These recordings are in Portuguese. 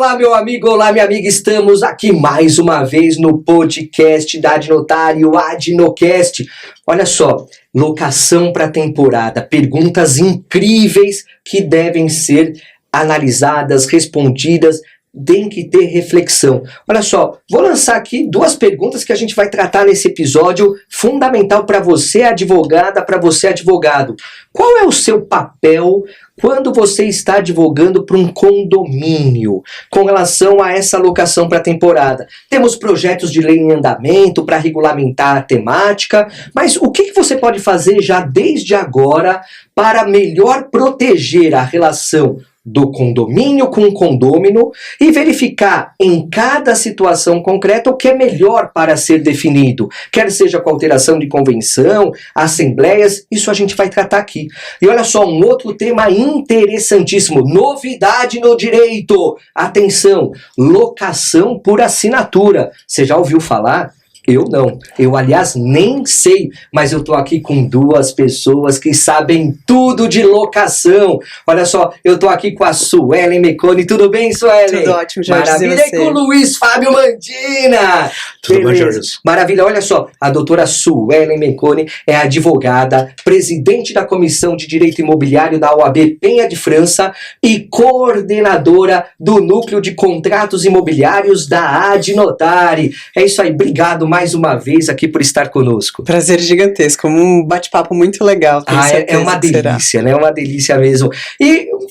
Olá, meu amigo, olá, minha amiga, estamos aqui mais uma vez no podcast da Adnotário, Adnocast. Olha só, locação para temporada, perguntas incríveis que devem ser analisadas, respondidas, tem que ter reflexão. Olha só, vou lançar aqui duas perguntas que a gente vai tratar nesse episódio, fundamental para você, advogada, para você, advogado. Qual é o seu papel quando você está advogando para um condomínio com relação a essa locação para temporada? Temos projetos de lei em andamento para regulamentar a temática, mas o que você pode fazer já desde agora para melhor proteger a relação do condomínio com o condômino e verificar em cada situação concreta o que é melhor para ser definido, quer seja com alteração de convenção, assembleias, isso a gente vai tratar aqui. E olha só, um outro tema interessantíssimo, novidade no direito, atenção, locação por assinatura, você já ouviu falar? Eu não, eu aliás nem sei, mas eu tô aqui com duas pessoas que sabem tudo de locação. Olha só, eu tô aqui com a Suelen Meconi, tudo bem, Suelen? Tudo ótimo, Jorge. Maravilha, e com o Luiz Fábio Mandina. Tudo bem, Jorge? Maravilha, olha só, a doutora Suelen Meconi é advogada, presidente da Comissão de Direito Imobiliário da OAB Penha de França e coordenadora do Núcleo de Contratos Imobiliários da Adnotari. É isso aí, obrigado mais uma vez aqui por estar conosco. Prazer gigantesco, um bate-papo muito legal. É uma delícia, né? É uma delícia mesmo. E o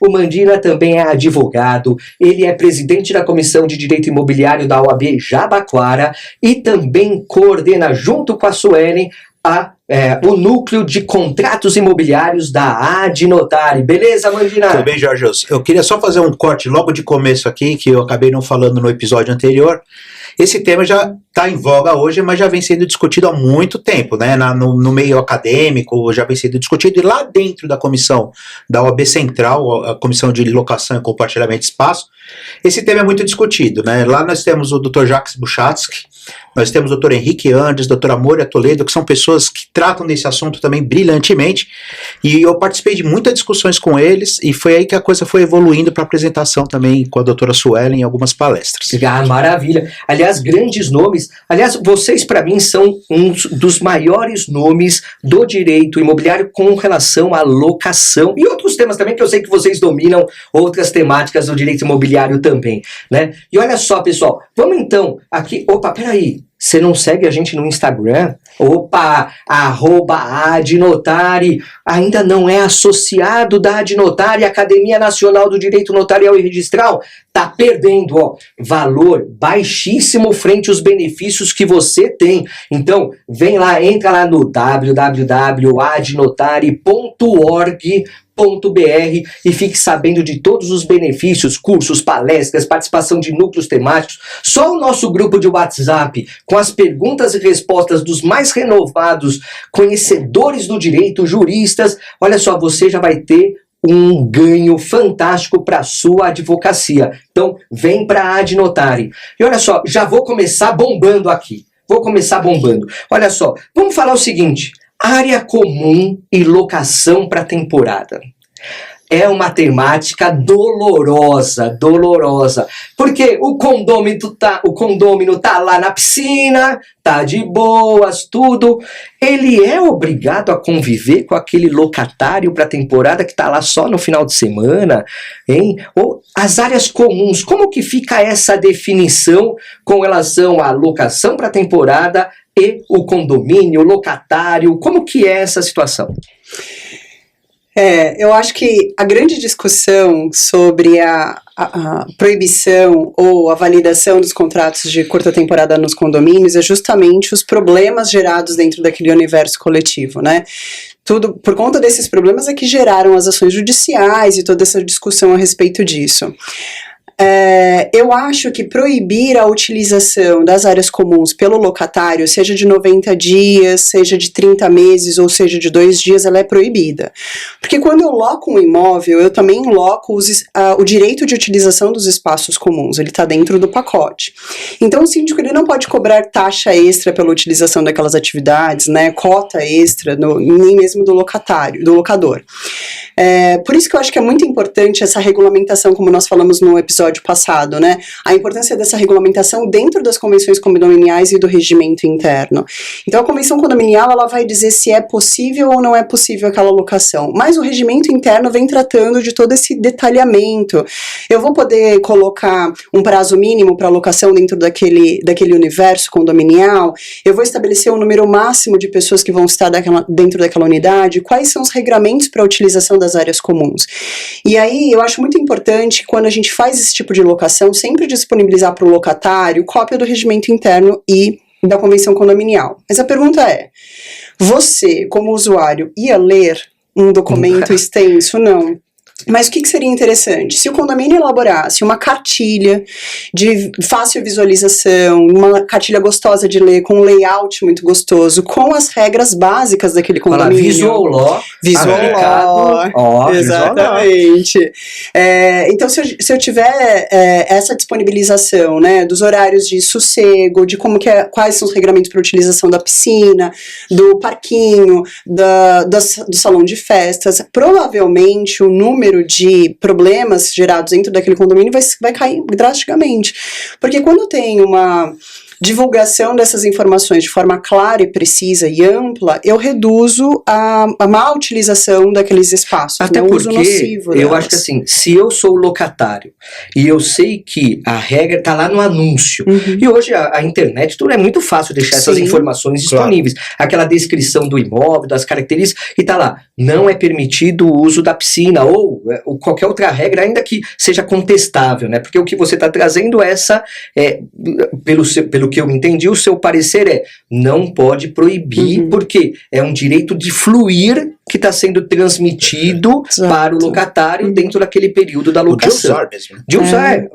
Mandina também é advogado, ele é presidente da Comissão de Direito Imobiliário da OAB Jabaquara e também coordena, junto com a Suelen, o Núcleo de Contratos Imobiliários da Adnotari. Beleza, Mandina? Tudo bem, Jorge? Eu queria só fazer um corte logo de começo aqui, que eu acabei não falando no episódio anterior. Esse tema já está em voga hoje, mas já vem sendo discutido há muito tempo, né? No meio acadêmico, já vem sendo discutido. E lá dentro da comissão da OAB Central, a Comissão de Locação e Compartilhamento de Espaço, esse tema é muito discutido, né? Lá nós temos o Dr. Jacques Buchatsky, nós temos o Dr. Henrique Andes, Dr. Amória Toledo, que são pessoas que tratam desse assunto também brilhantemente, e eu participei de muitas discussões com eles, e foi aí que a coisa foi evoluindo para apresentação também com a doutora Suelen em algumas palestras. Ah, maravilha. Aliás, grandes nomes. Aliás, vocês para mim são um dos maiores nomes do direito imobiliário com relação à locação e outros temas também que eu sei que vocês dominam, outras temáticas do direito imobiliário também, né? E olha só, pessoal, vamos então aqui... Opa, peraí. Você não segue a gente no Instagram? Opa, @Adnotari, ainda não é associado da Adnotari, Academia Nacional do Direito Notarial e Registral? Tá perdendo, ó, valor baixíssimo frente aos benefícios que você tem. Então, vem lá, entra lá no www.adnotari.org.br e fique sabendo de todos os benefícios, cursos, palestras, participação de núcleos temáticos. Só o nosso grupo de WhatsApp, com as perguntas e respostas dos mais renovados conhecedores do direito, juristas, olha só, você já vai ter um ganho fantástico para a sua advocacia. Então, vem para a Adnotari. E olha só, já vou começar bombando aqui. Olha só, vamos falar o seguinte: área comum e locação para temporada. É uma temática dolorosa, porque o condômino tá lá na piscina, tá de boas, tudo. Ele é obrigado a conviver com aquele locatário para temporada que tá lá só no final de semana, hein? Ou as áreas comuns, como que fica essa definição com relação à locação para temporada e o condomínio, o locatário, como que é essa situação? Eu acho que a grande discussão sobre a proibição ou a validação dos contratos de curta temporada nos condomínios é justamente os problemas gerados dentro daquele universo coletivo, né? Tudo por conta desses problemas é que geraram as ações judiciais e toda essa discussão a respeito disso. Eu acho que proibir a utilização das áreas comuns pelo locatário, seja de 90 dias, seja de 30 meses ou seja de 2 dias, ela é proibida. Porque quando eu loco um imóvel, eu também loco o direito de utilização dos espaços comuns, ele está dentro do pacote. Então o síndico ele não pode cobrar taxa extra pela utilização daquelas atividades, né, cota extra, nem mesmo do locador. Por isso que eu acho que é muito importante essa regulamentação, como nós falamos no episódio passado, né? A importância dessa regulamentação dentro das convenções condominiais e do regimento interno. Então, a convenção condominial, ela vai dizer se é possível ou não é possível aquela locação, mas o regimento interno vem tratando de todo esse detalhamento. Eu vou poder colocar um prazo mínimo para locação dentro daquele universo condominial, eu vou estabelecer um número máximo de pessoas que vão estar dentro daquela unidade, quais são os regramentos para a utilização das áreas comuns. E aí, eu acho muito importante, quando a gente faz esse tipo de locação, sempre disponibilizar para o locatário cópia do regimento interno e da convenção condominial. Mas a pergunta é, você, como usuário, ia ler um documento extenso? Não. Mas o que seria interessante? Se o condomínio elaborasse uma cartilha de fácil visualização, uma cartilha gostosa de ler, com um layout muito gostoso, com as regras básicas daquele condomínio. Visual law. Exatamente. Então, se eu tiver essa disponibilização, né, dos horários de sossego, de quais são os regramentos para utilização da piscina, do parquinho, do salão de festas, provavelmente o número de problemas gerados dentro daquele condomínio vai cair drasticamente. Porque quando tem uma divulgação dessas informações de forma clara e precisa e ampla, eu reduzo a má utilização daqueles espaços. Até né, porque uso nocivo eu acho que assim, se eu sou locatário e eu sei que a regra está lá no anúncio, e hoje a internet, tudo é muito fácil deixar essas informações disponíveis. Aquela descrição do imóvel, das características, e tá lá, não é permitido o uso da piscina, ou qualquer outra regra, ainda que seja contestável, né? Porque o que você está trazendo pelo que eu entendi, o seu parecer não pode proibir, porque é um direito de fluir que está sendo transmitido para o locatário dentro daquele período da locação. De usar mesmo. De usar,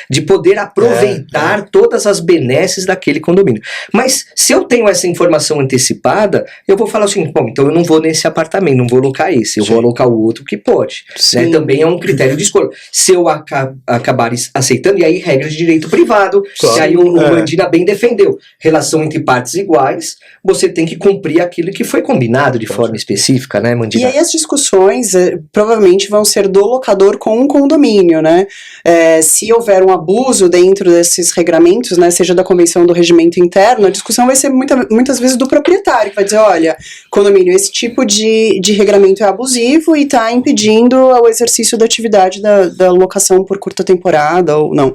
de poder aproveitar todas as benesses daquele condomínio. Mas se eu tenho essa informação antecipada, eu vou falar assim, bom, então eu não vou nesse apartamento, não vou alocar esse, eu vou alocar o outro que pode. Né? Também é um critério de escolha. Se eu acabar aceitando, e aí regra de direito privado, e aí o Mandina bem defendeu, relação entre partes iguais, você tem que cumprir aquilo que foi combinado de forma específica, né, Mandina? E aí as discussões provavelmente vão ser do locador com um condomínio, né? Se houver um abuso dentro desses regramentos, né, seja da convenção ou do regimento interno, a discussão vai ser muitas vezes do proprietário, que vai dizer, olha, condomínio, esse tipo de regramento é abusivo e está impedindo o exercício da atividade da locação por curta temporada ou não.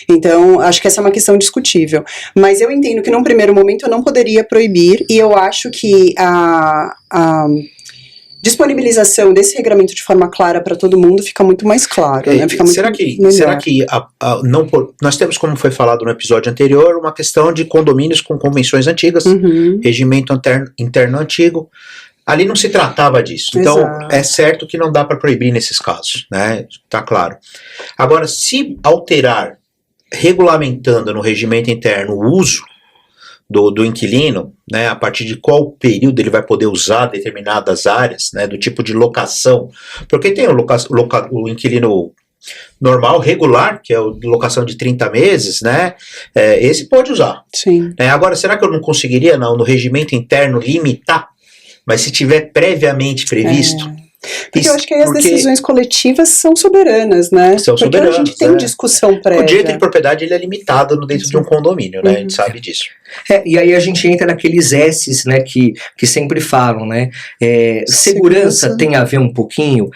Então, acho que essa é uma questão discutível. Mas eu entendo que num primeiro momento eu não poderia proibir, e eu acho que a disponibilização desse regramento de forma clara para todo mundo fica muito mais claro, né? Fica muito será que nós temos, como foi falado no episódio anterior, uma questão de condomínios com convenções antigas, regimento interno antigo. Ali não se tratava disso. Então, é certo que não dá para proibir nesses casos, né? Tá claro. Agora, se alterar, regulamentando no regimento interno o uso do inquilino, né, a partir de qual período ele vai poder usar determinadas áreas, né, do tipo de locação, porque tem o inquilino normal, regular, que é a locação de 30 meses, né, esse pode usar. Sim. Agora, será que eu não conseguiria, no regimento interno, limitar? Mas se tiver previamente previsto... Porque eu acho que aí as decisões coletivas são soberanas, né? São porque soberanas, a gente tem discussão prévia. O direito de propriedade ele é limitado dentro de um condomínio, né? A gente sabe disso. E aí a gente entra naqueles S's, né, que sempre falam, né? Segurança tem a ver um pouquinho,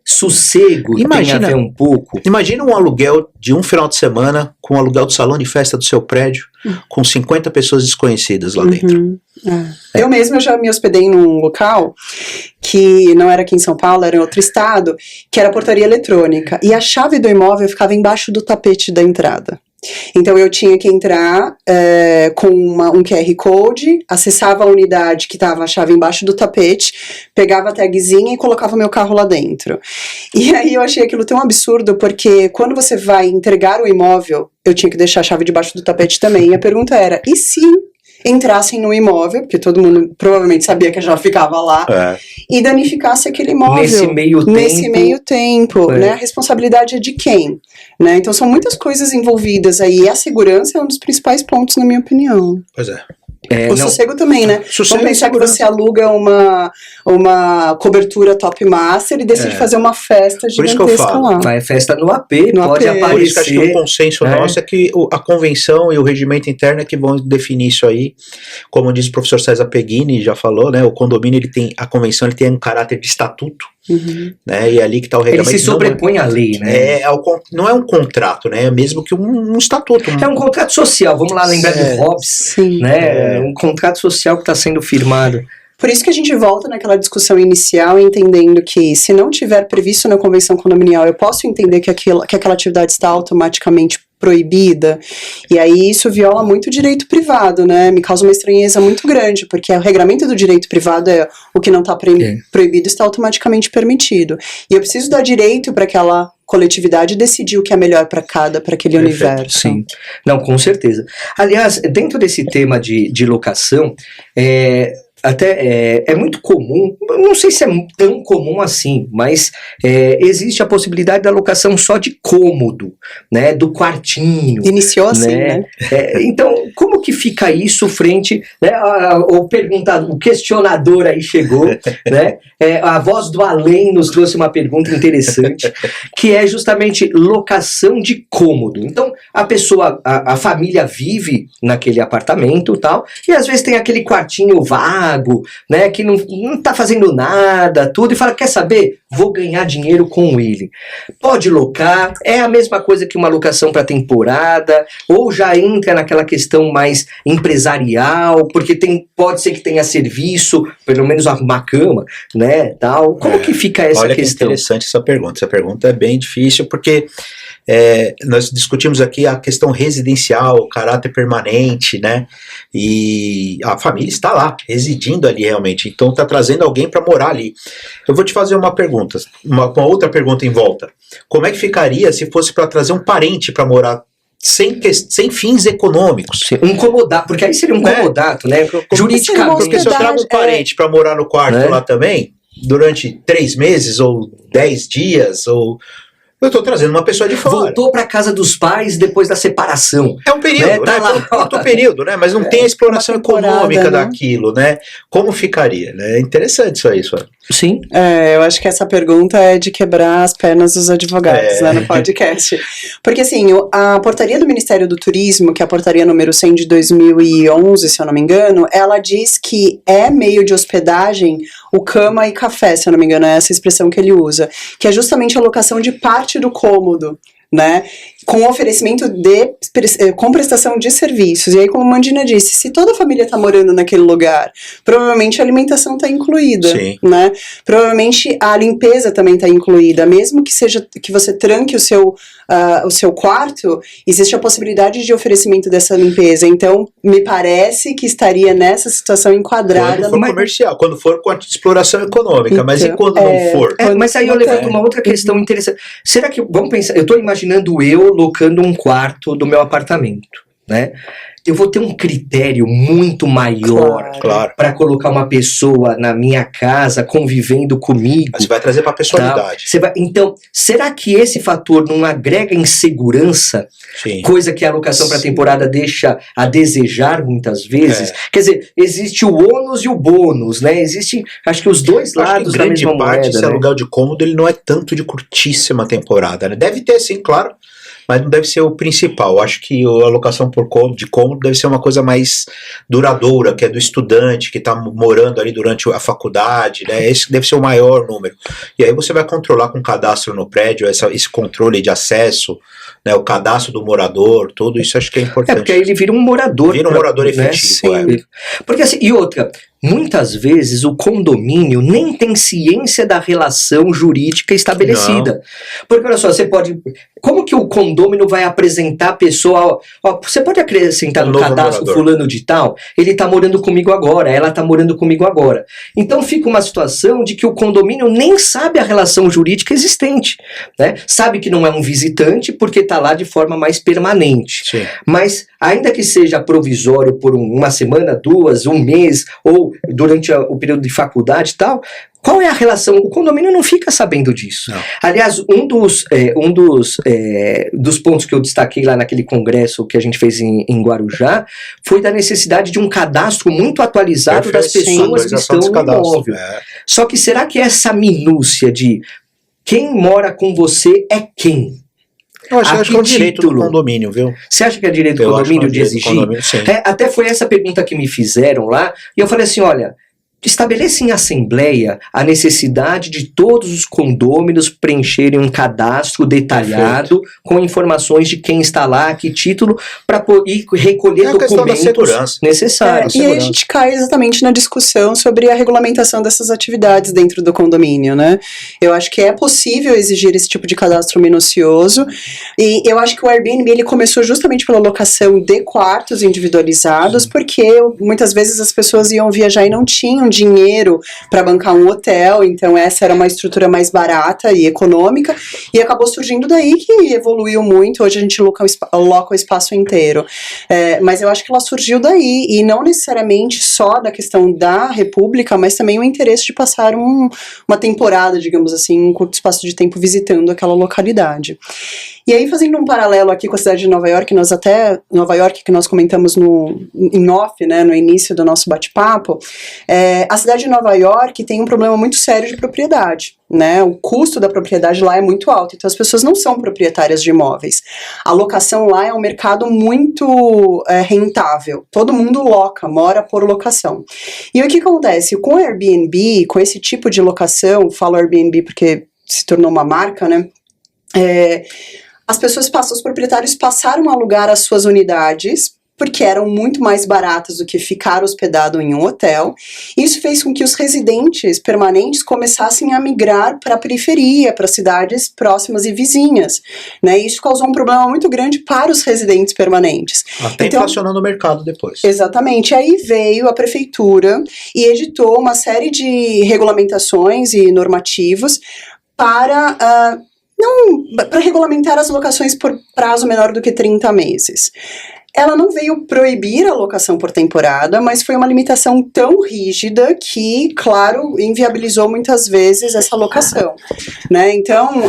sossego tem a ver um pouco. Imagina um aluguel de um final de semana com o aluguel do salão de festa do seu prédio, com 50 pessoas desconhecidas lá dentro. Eu mesma já me hospedei num local que não era aqui em São Paulo, era em outro estado, que era portaria eletrônica, e a chave do imóvel ficava embaixo do tapete da entrada. Então eu tinha que entrar com um QR Code, acessava a unidade que estava a chave embaixo do tapete, pegava a tagzinha e colocava meu carro lá dentro. E aí eu achei aquilo tão absurdo, porque quando você vai entregar o imóvel, eu tinha que deixar a chave debaixo do tapete também. E a pergunta era, e se entrassem no imóvel, porque todo mundo provavelmente sabia que já ficava lá, e danificasse aquele imóvel nesse meio tempo, né? A responsabilidade é de quem? Né? Então são muitas coisas envolvidas aí, e a segurança é um dos principais pontos, na minha opinião. Pois é. Sossego também, né? Sossego. Vamos pensar que você aluga uma cobertura top master e decide fazer uma festa gigantesca lá. Vai festa no AP, pode aparecer. Por isso que acho que o consenso nosso é que a convenção e o regimento interno é que vão definir isso aí. Como diz o professor César Peghini, já falou, né? O condomínio, a convenção ele tem um caráter de estatuto. Né, e é ali que está o regulamento. Ele se sobrepõe à lei, né? Não é um contrato, né? É mesmo que um estatuto. É um contrato social, vamos lá lembrar do Hobbes, né? Um contrato social que está sendo firmado. Por isso que a gente volta naquela discussão inicial, entendendo que se não tiver previsto na convenção condominial, eu posso entender que aquela atividade está automaticamente proibida, e aí isso viola muito o direito privado, né? Me causa uma estranheza muito grande, porque o regramento do direito privado é o que não está proibido está automaticamente permitido. E eu preciso dar direito para aquela coletividade decidir o que é melhor para aquele universo. Sim, não, com certeza. Aliás, dentro desse tema de locação, até é muito comum, não sei se é tão comum assim, mas existe a possibilidade da locação só de cômodo, né, do quartinho. Iniciou assim, né? Então, como que fica isso frente, né, o questionador aí chegou, né, a voz do além nos trouxe uma pergunta interessante, que é justamente locação de cômodo. Então, a pessoa, a família vive naquele apartamento e tal, e às vezes tem aquele quartinho vago, né, que não tá fazendo nada, tudo, e fala, quer saber? Vou ganhar dinheiro com ele. Pode locar, é a mesma coisa que uma locação para temporada, ou já entra naquela questão mais empresarial, porque pode ser que tenha serviço, pelo menos arrumar cama, né, tal. Como que fica essa Olha questão? Que interessante essa pergunta. Essa pergunta é bem difícil, porque nós discutimos aqui a questão residencial, o caráter permanente, né? E a família está lá, residindo ali realmente. Então está trazendo alguém para morar ali. Eu vou te fazer uma pergunta, uma outra pergunta em volta. Como é que ficaria se fosse para trazer um parente para morar sem fins econômicos? Um comodato, porque aí seria um comodato, né? Juridicamente. Porque se eu trago um parente para morar no quarto lá também, durante 3 meses ou 10 dias, ou... Eu estou trazendo uma pessoa de fora. Voltou para casa dos pais depois da separação. É um período, né? Tá curto período, né? Mas não tem a exploração econômica daquilo, né? Como ficaria, né? É interessante isso aí, Suana. Sim. Eu acho que essa pergunta é de quebrar as pernas dos advogados, né, no podcast. Porque, assim, a portaria do Ministério do Turismo, que é a portaria número 100 de 2011, se eu não me engano, ela diz que é meio de hospedagem o cama e café, se eu não me engano, é essa expressão que ele usa, que é justamente a locação de parte do cômodo, né, com oferecimento com prestação de serviços. E aí, como a Mandina disse, se toda a família está morando naquele lugar, provavelmente a alimentação está incluída, né? Provavelmente a limpeza também está incluída, mesmo que seja que você tranque o seu quarto, existe a possibilidade de oferecimento dessa limpeza. Então, me parece que estaria nessa situação enquadrada. Quando for comercial, quando for com a exploração econômica, então, mas e quando não for? Mas aí eu levanto uma outra questão interessante. Será que, vamos pensar, eu estou imaginando eu locando um quarto do meu apartamento, né? Eu vou ter um critério muito maior para colocar uma pessoa na minha casa convivendo comigo. Você vai trazer para a personalidade. Então, será que esse fator não agrega insegurança? Sim. Coisa que a alocação para temporada deixa a desejar muitas vezes. Quer dizer, existe o ônus e o bônus, né? Existem, acho que os dois lados da mesma moeda. Grande parte esse aluguel de cômodo, ele não é tanto de curtíssima temporada, né? Deve ter sim, claro, mas não deve ser o principal. Eu acho que a alocação de cômodo deve ser uma coisa mais duradoura, que é do estudante que está morando ali durante a faculdade, né? Esse deve ser o maior número. E aí você vai controlar com cadastro no prédio, esse controle de acesso, né? O cadastro do morador, tudo isso acho que é importante. Porque aí ele vira um morador. Vira um morador efetivo. Porque assim, e outra, muitas vezes o condomínio nem tem ciência da relação jurídica estabelecida. Porque olha só, você pode... Como que o condômino vai apresentar a pessoa... Ó, você pode acrescentar no cadastro fulano de tal, ele tá morando comigo agora, ela tá morando comigo agora. Então fica uma situação de que o condomínio nem sabe a relação jurídica existente, né? Sabe que não é um visitante porque tá lá de forma mais permanente. Sim. Mas ainda que seja provisório por uma semana, 2, um mês, ou durante o período de faculdade e tal, qual é a relação? O condomínio não fica sabendo disso. Não. Aliás, um dos pontos que eu destaquei lá naquele congresso que a gente fez em Guarujá foi da necessidade de um cadastro muito atualizado das pessoas que estão no imóvel. Só que será que essa minúcia de quem mora com você é quem? Eu acho que é o direito do condomínio, viu? Você acha que é direito do condomínio de exigir? Até foi essa pergunta que me fizeram lá, e eu falei assim, olha, estabeleça em assembleia a necessidade de todos os condôminos preencherem um cadastro detalhado com informações de quem está lá, que título, para ir recolher documentos necessários. E aí a gente cai exatamente na discussão sobre a regulamentação dessas atividades dentro do condomínio, né? Eu acho que é possível exigir esse tipo de cadastro minucioso, e eu acho que o Airbnb ele começou justamente pela locação de quartos individualizados, porque muitas vezes as pessoas iam viajar e não tinham dinheiro para bancar um hotel, então essa era uma estrutura mais barata e econômica, e acabou surgindo daí que evoluiu muito. Hoje a gente loca o espaço inteiro, mas eu acho que ela surgiu daí, e não necessariamente só da questão da República, mas também o interesse de passar uma temporada, digamos assim, um curto espaço de tempo visitando aquela localidade. E aí, fazendo um paralelo aqui com a cidade de Nova York, Nova York, que nós comentamos em off, né, no início do nosso bate-papo, a cidade de Nova York tem um problema muito sério de propriedade, né? O custo da propriedade lá é muito alto, então as pessoas não são proprietárias de imóveis. A locação lá é um mercado muito rentável, todo mundo mora por locação. E o que acontece? Com o Airbnb, com esse tipo de locação, falo Airbnb porque se tornou uma marca, né? Os proprietários passaram a alugar as suas unidades porque eram muito mais baratas do que ficar hospedado em um hotel. Isso fez com que os residentes permanentes começassem a migrar para a periferia, para cidades próximas e vizinhas, né? Isso causou um problema muito grande para os residentes permanentes. Até inflacionando o mercado depois. Exatamente. Aí veio a prefeitura e editou uma série de regulamentações e normativos para regulamentar as locações por prazo menor do que 30 meses. Ela não veio proibir a locação por temporada, mas foi uma limitação tão rígida que, claro, inviabilizou muitas vezes essa locação, né? Então,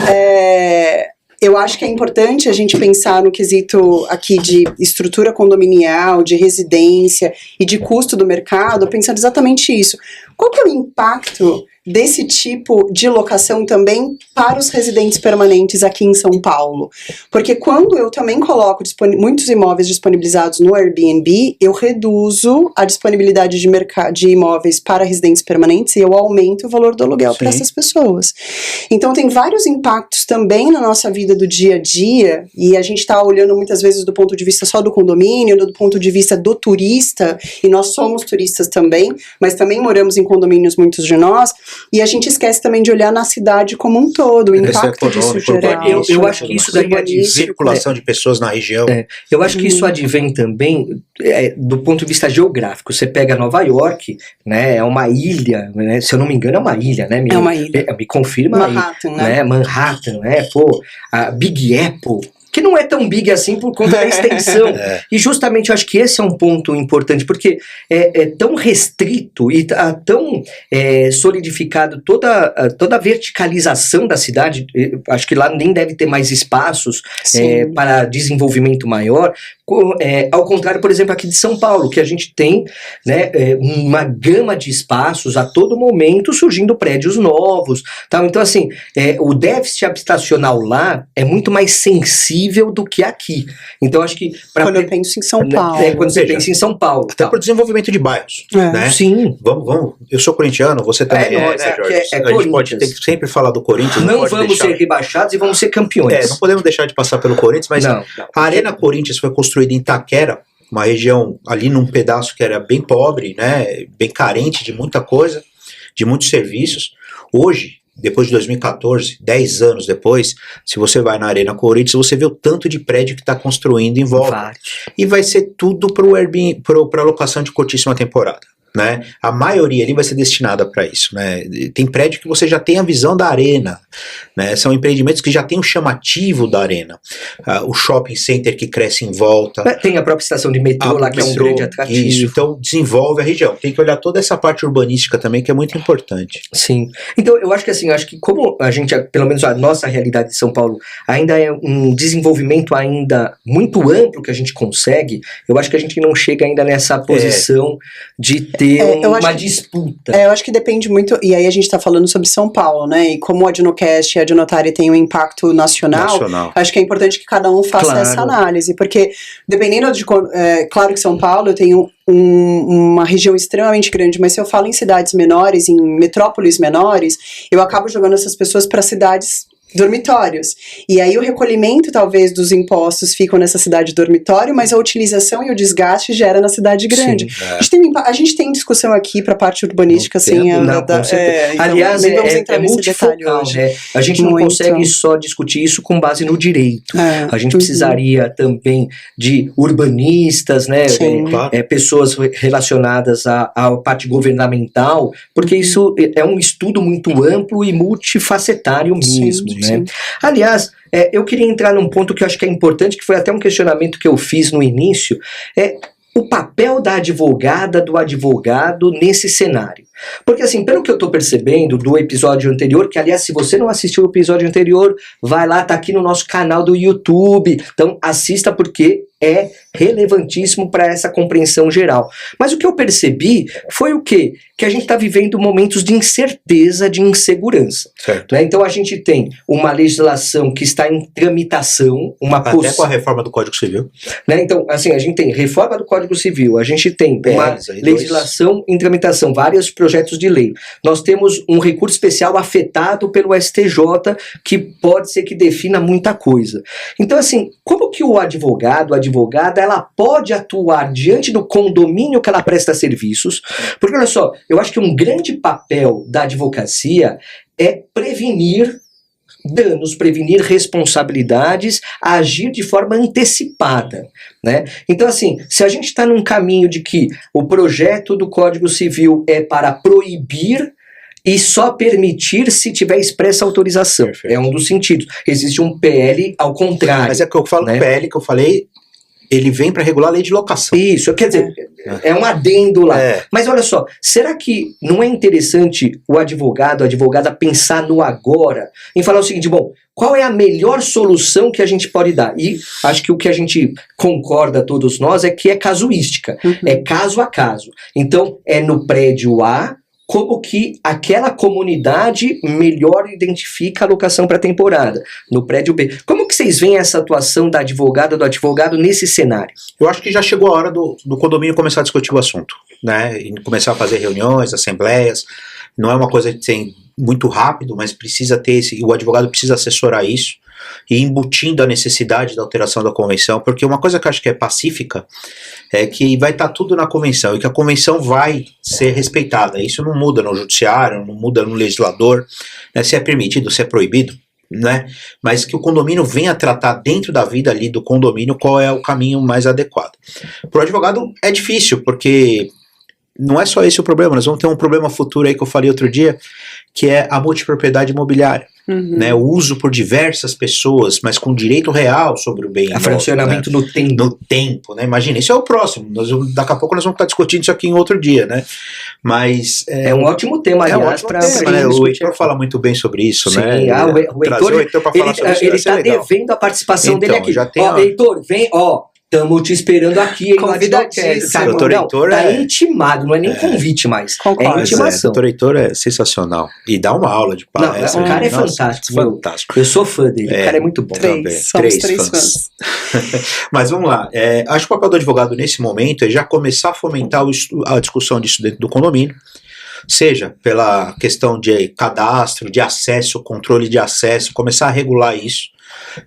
eu acho que é importante a gente pensar no quesito aqui de estrutura condominial, de residência e de custo do mercado, pensando exatamente isso. Qual que é o impacto desse tipo de locação também para os residentes permanentes aqui em São Paulo? Porque quando eu também coloco muitos imóveis disponibilizados no Airbnb, eu reduzo a disponibilidade de imóveis para residentes permanentes e eu aumento o valor do aluguel para essas pessoas. Então tem vários impactos também na nossa vida do dia a dia, e a gente está olhando muitas vezes do ponto de vista só do condomínio, do ponto de vista do turista, e nós somos turistas também, mas também moramos em condomínios, muitos de nós, e a gente esquece também de olhar na cidade como um todo, o impacto disso geral. Eu acho que isso daí advém... circulação de pessoas na região. Eu acho que isso advém também do ponto de vista geográfico. Você pega Nova York, né, é uma ilha, né, se eu não me engano é uma ilha, né? É uma ilha. Me confirma Manhattan, aí. né? Manhattan, né? Pô, a Big Apple, que não é tão big assim por conta da extensão. E justamente eu acho que esse é um ponto importante, porque é tão restrito e tão solidificado toda a verticalização da cidade. Acho que lá nem deve ter mais espaços para desenvolvimento maior. Ao contrário, por exemplo, aqui de São Paulo, que a gente tem, né, uma gama de espaços a todo momento surgindo prédios novos. Tal. Então, assim, o déficit habitacional lá é muito mais sensível do que aqui. Então, acho que... Quando eu penso em São Paulo. Quando você pensa em São Paulo. Até para o desenvolvimento de bairros. Né? Sim. Vamos. Eu sou corintiano, você também né, Jorge? A gente pode ter que sempre falar do Corinthians. Não vamos ser rebaixados e vamos ser campeões. Não podemos deixar de passar pelo Corinthians, mas a Arena Corinthians foi construída em Itaquera uma região ali num pedaço que era bem pobre, né, bem carente de muita coisa, de muitos serviços. Hoje, depois de 2014, 10 anos depois, se você vai na Arena Corinthians, você vê o tanto de prédio que está construindo em volta. E vai ser tudo para locação de curtíssima temporada. Né? A maioria ali vai ser destinada para isso, né? Tem prédio que você já tem a visão da arena, né? São empreendimentos que já tem o chamativo da arena, o shopping center que cresce em volta, tem a própria estação de metrô lá, que é um grande atrativo. Isso, então desenvolve a região. Tem que olhar toda essa parte urbanística também, que é muito importante. Sim, então eu acho que assim, como a gente, pelo menos a nossa realidade de São Paulo ainda é um desenvolvimento ainda muito amplo que a gente consegue, eu acho que a gente não chega ainda nessa posição de ter uma disputa. Eu acho que depende muito, e aí a gente está falando sobre São Paulo, né, e como o Adnocast e a Adnotária tem um impacto nacional, acho que é importante que cada um faça essa análise, porque dependendo de, claro que São Paulo eu tenho uma região extremamente grande, mas se eu falo em cidades menores, em metrópoles menores, eu acabo jogando essas pessoas para cidades dormitórios, e aí o recolhimento talvez dos impostos ficam nessa cidade dormitório, mas a utilização e o desgaste gera na cidade grande. Sim, a gente tem discussão aqui para a parte urbanística, assim, então, aliás, é multifocal, né? A gente não consegue só discutir isso com base no direito, a gente precisaria também de urbanistas, né? Pessoas relacionadas à parte governamental, porque isso é um estudo muito amplo e multifacetário mesmo. Sim. Né? Aliás, eu queria entrar num ponto que eu acho que é importante, que foi até um questionamento que eu fiz no início, o papel da advogada, do advogado nesse cenário. Porque assim, pelo que eu tô percebendo do episódio anterior, que aliás, se você não assistiu o episódio anterior, vai lá, tá aqui no nosso canal do YouTube, então assista porque é relevantíssimo para essa compreensão geral. Mas o que eu percebi foi o quê? Que a gente está vivendo momentos de incerteza, de insegurança. Né? Então a gente tem uma legislação que está em tramitação, até com a reforma do Código Civil. Né? Então, assim, a gente tem reforma do Código Civil, a gente tem uma legislação em tramitação, vários projetos de lei. Nós temos um recurso especial afetado pelo STJ, que pode ser que defina muita coisa. Então, assim, como que o advogado, a advogada, ela pode atuar diante do condomínio que ela presta serviços? Porque, olha só, eu acho que um grande papel da advocacia é prevenir danos, prevenir responsabilidades, agir de forma antecipada, né? Então, assim, se a gente está num caminho de que o projeto do Código Civil é para proibir e só permitir se tiver expressa autorização. Perfeito. É um dos sentidos. Existe um PL ao contrário. Mas é que eu falo, né? O PL que eu falei, ele vem para regular a lei de locação. Isso, quer dizer, é um adendo lá. Mas olha só, será que não é interessante o advogado, a advogada pensar no agora, em falar o seguinte, bom, qual é a melhor solução que a gente pode dar? E acho que o que a gente concorda todos nós é que é casuística, é caso a caso. Então, é no prédio A, como que aquela comunidade melhor identifica a locação para temporada, no prédio B. Como que vocês veem essa atuação da advogada, do advogado nesse cenário? Eu acho que já chegou a hora do condomínio começar a discutir o assunto, né? E começar a fazer reuniões, assembleias. Não é uma coisa que tem muito rápido, mas precisa ter o advogado precisa assessorar isso e embutindo a necessidade da alteração da convenção, porque uma coisa que eu acho que é pacífica é que vai estar tudo na convenção e que a convenção vai ser respeitada. Isso não muda no judiciário, não muda no legislador, né, se é permitido, se é proibido, né? Mas que o condomínio venha tratar dentro da vida ali do condomínio qual é o caminho mais adequado. Para o advogado é difícil, porque não é só esse o problema, nós vamos ter um problema futuro aí que eu falei outro dia, que é a multipropriedade imobiliária. Né, o uso por diversas pessoas, mas com direito real sobre o bem. A fracionamento, né? No tempo, né? Imagina, isso é o próximo. Daqui a pouco nós vamos estar discutindo isso aqui em outro dia, né? Mas é um ótimo tema, aliás, para né? O Heitor fala muito bem sobre isso, sim, né? O Heitor para falar sobre isso. Ele está devendo a participação dele aqui. Heitor, vem, estamos te esperando aqui, convidadíssimo. Doutor Heitor tá intimado, não é nem convite mais. Concordo. É intimação. Doutor Heitor é sensacional. E dá uma aula de palestra. O cara é fantástico. Fantástico. Eu sou fã dele, o cara é muito bom. Somos três fãs. Mas vamos lá. Acho que o papel do advogado nesse momento é já começar a fomentar a discussão disso dentro do condomínio, seja pela questão de cadastro, de acesso, controle de acesso, começar a regular isso.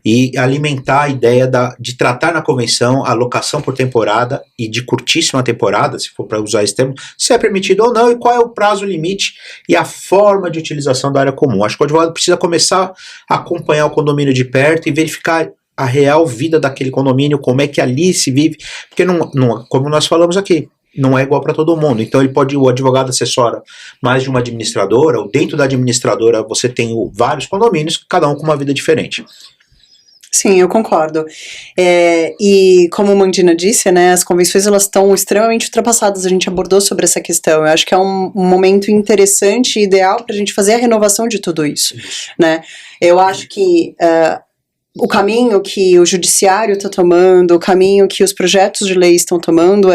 e alimentar a ideia de tratar na convenção a locação por temporada e de curtíssima temporada, se for para usar esse termo, se é permitido ou não e qual é o prazo limite e a forma de utilização da área comum. Acho que o advogado precisa começar a acompanhar o condomínio de perto e verificar a real vida daquele condomínio, como é que ali se vive, porque não, como nós falamos aqui, não é igual para todo mundo. Então o advogado assessora mais de uma administradora, ou dentro da administradora você tem vários condomínios, cada um com uma vida diferente. Sim, eu concordo. E como a Mandina disse, né, as convenções elas estão extremamente ultrapassadas, a gente abordou sobre essa questão. Eu acho que é um momento interessante e ideal para a gente fazer a renovação de tudo isso. Né? Eu acho que o caminho que o judiciário está tomando, o caminho que os projetos de lei estão tomando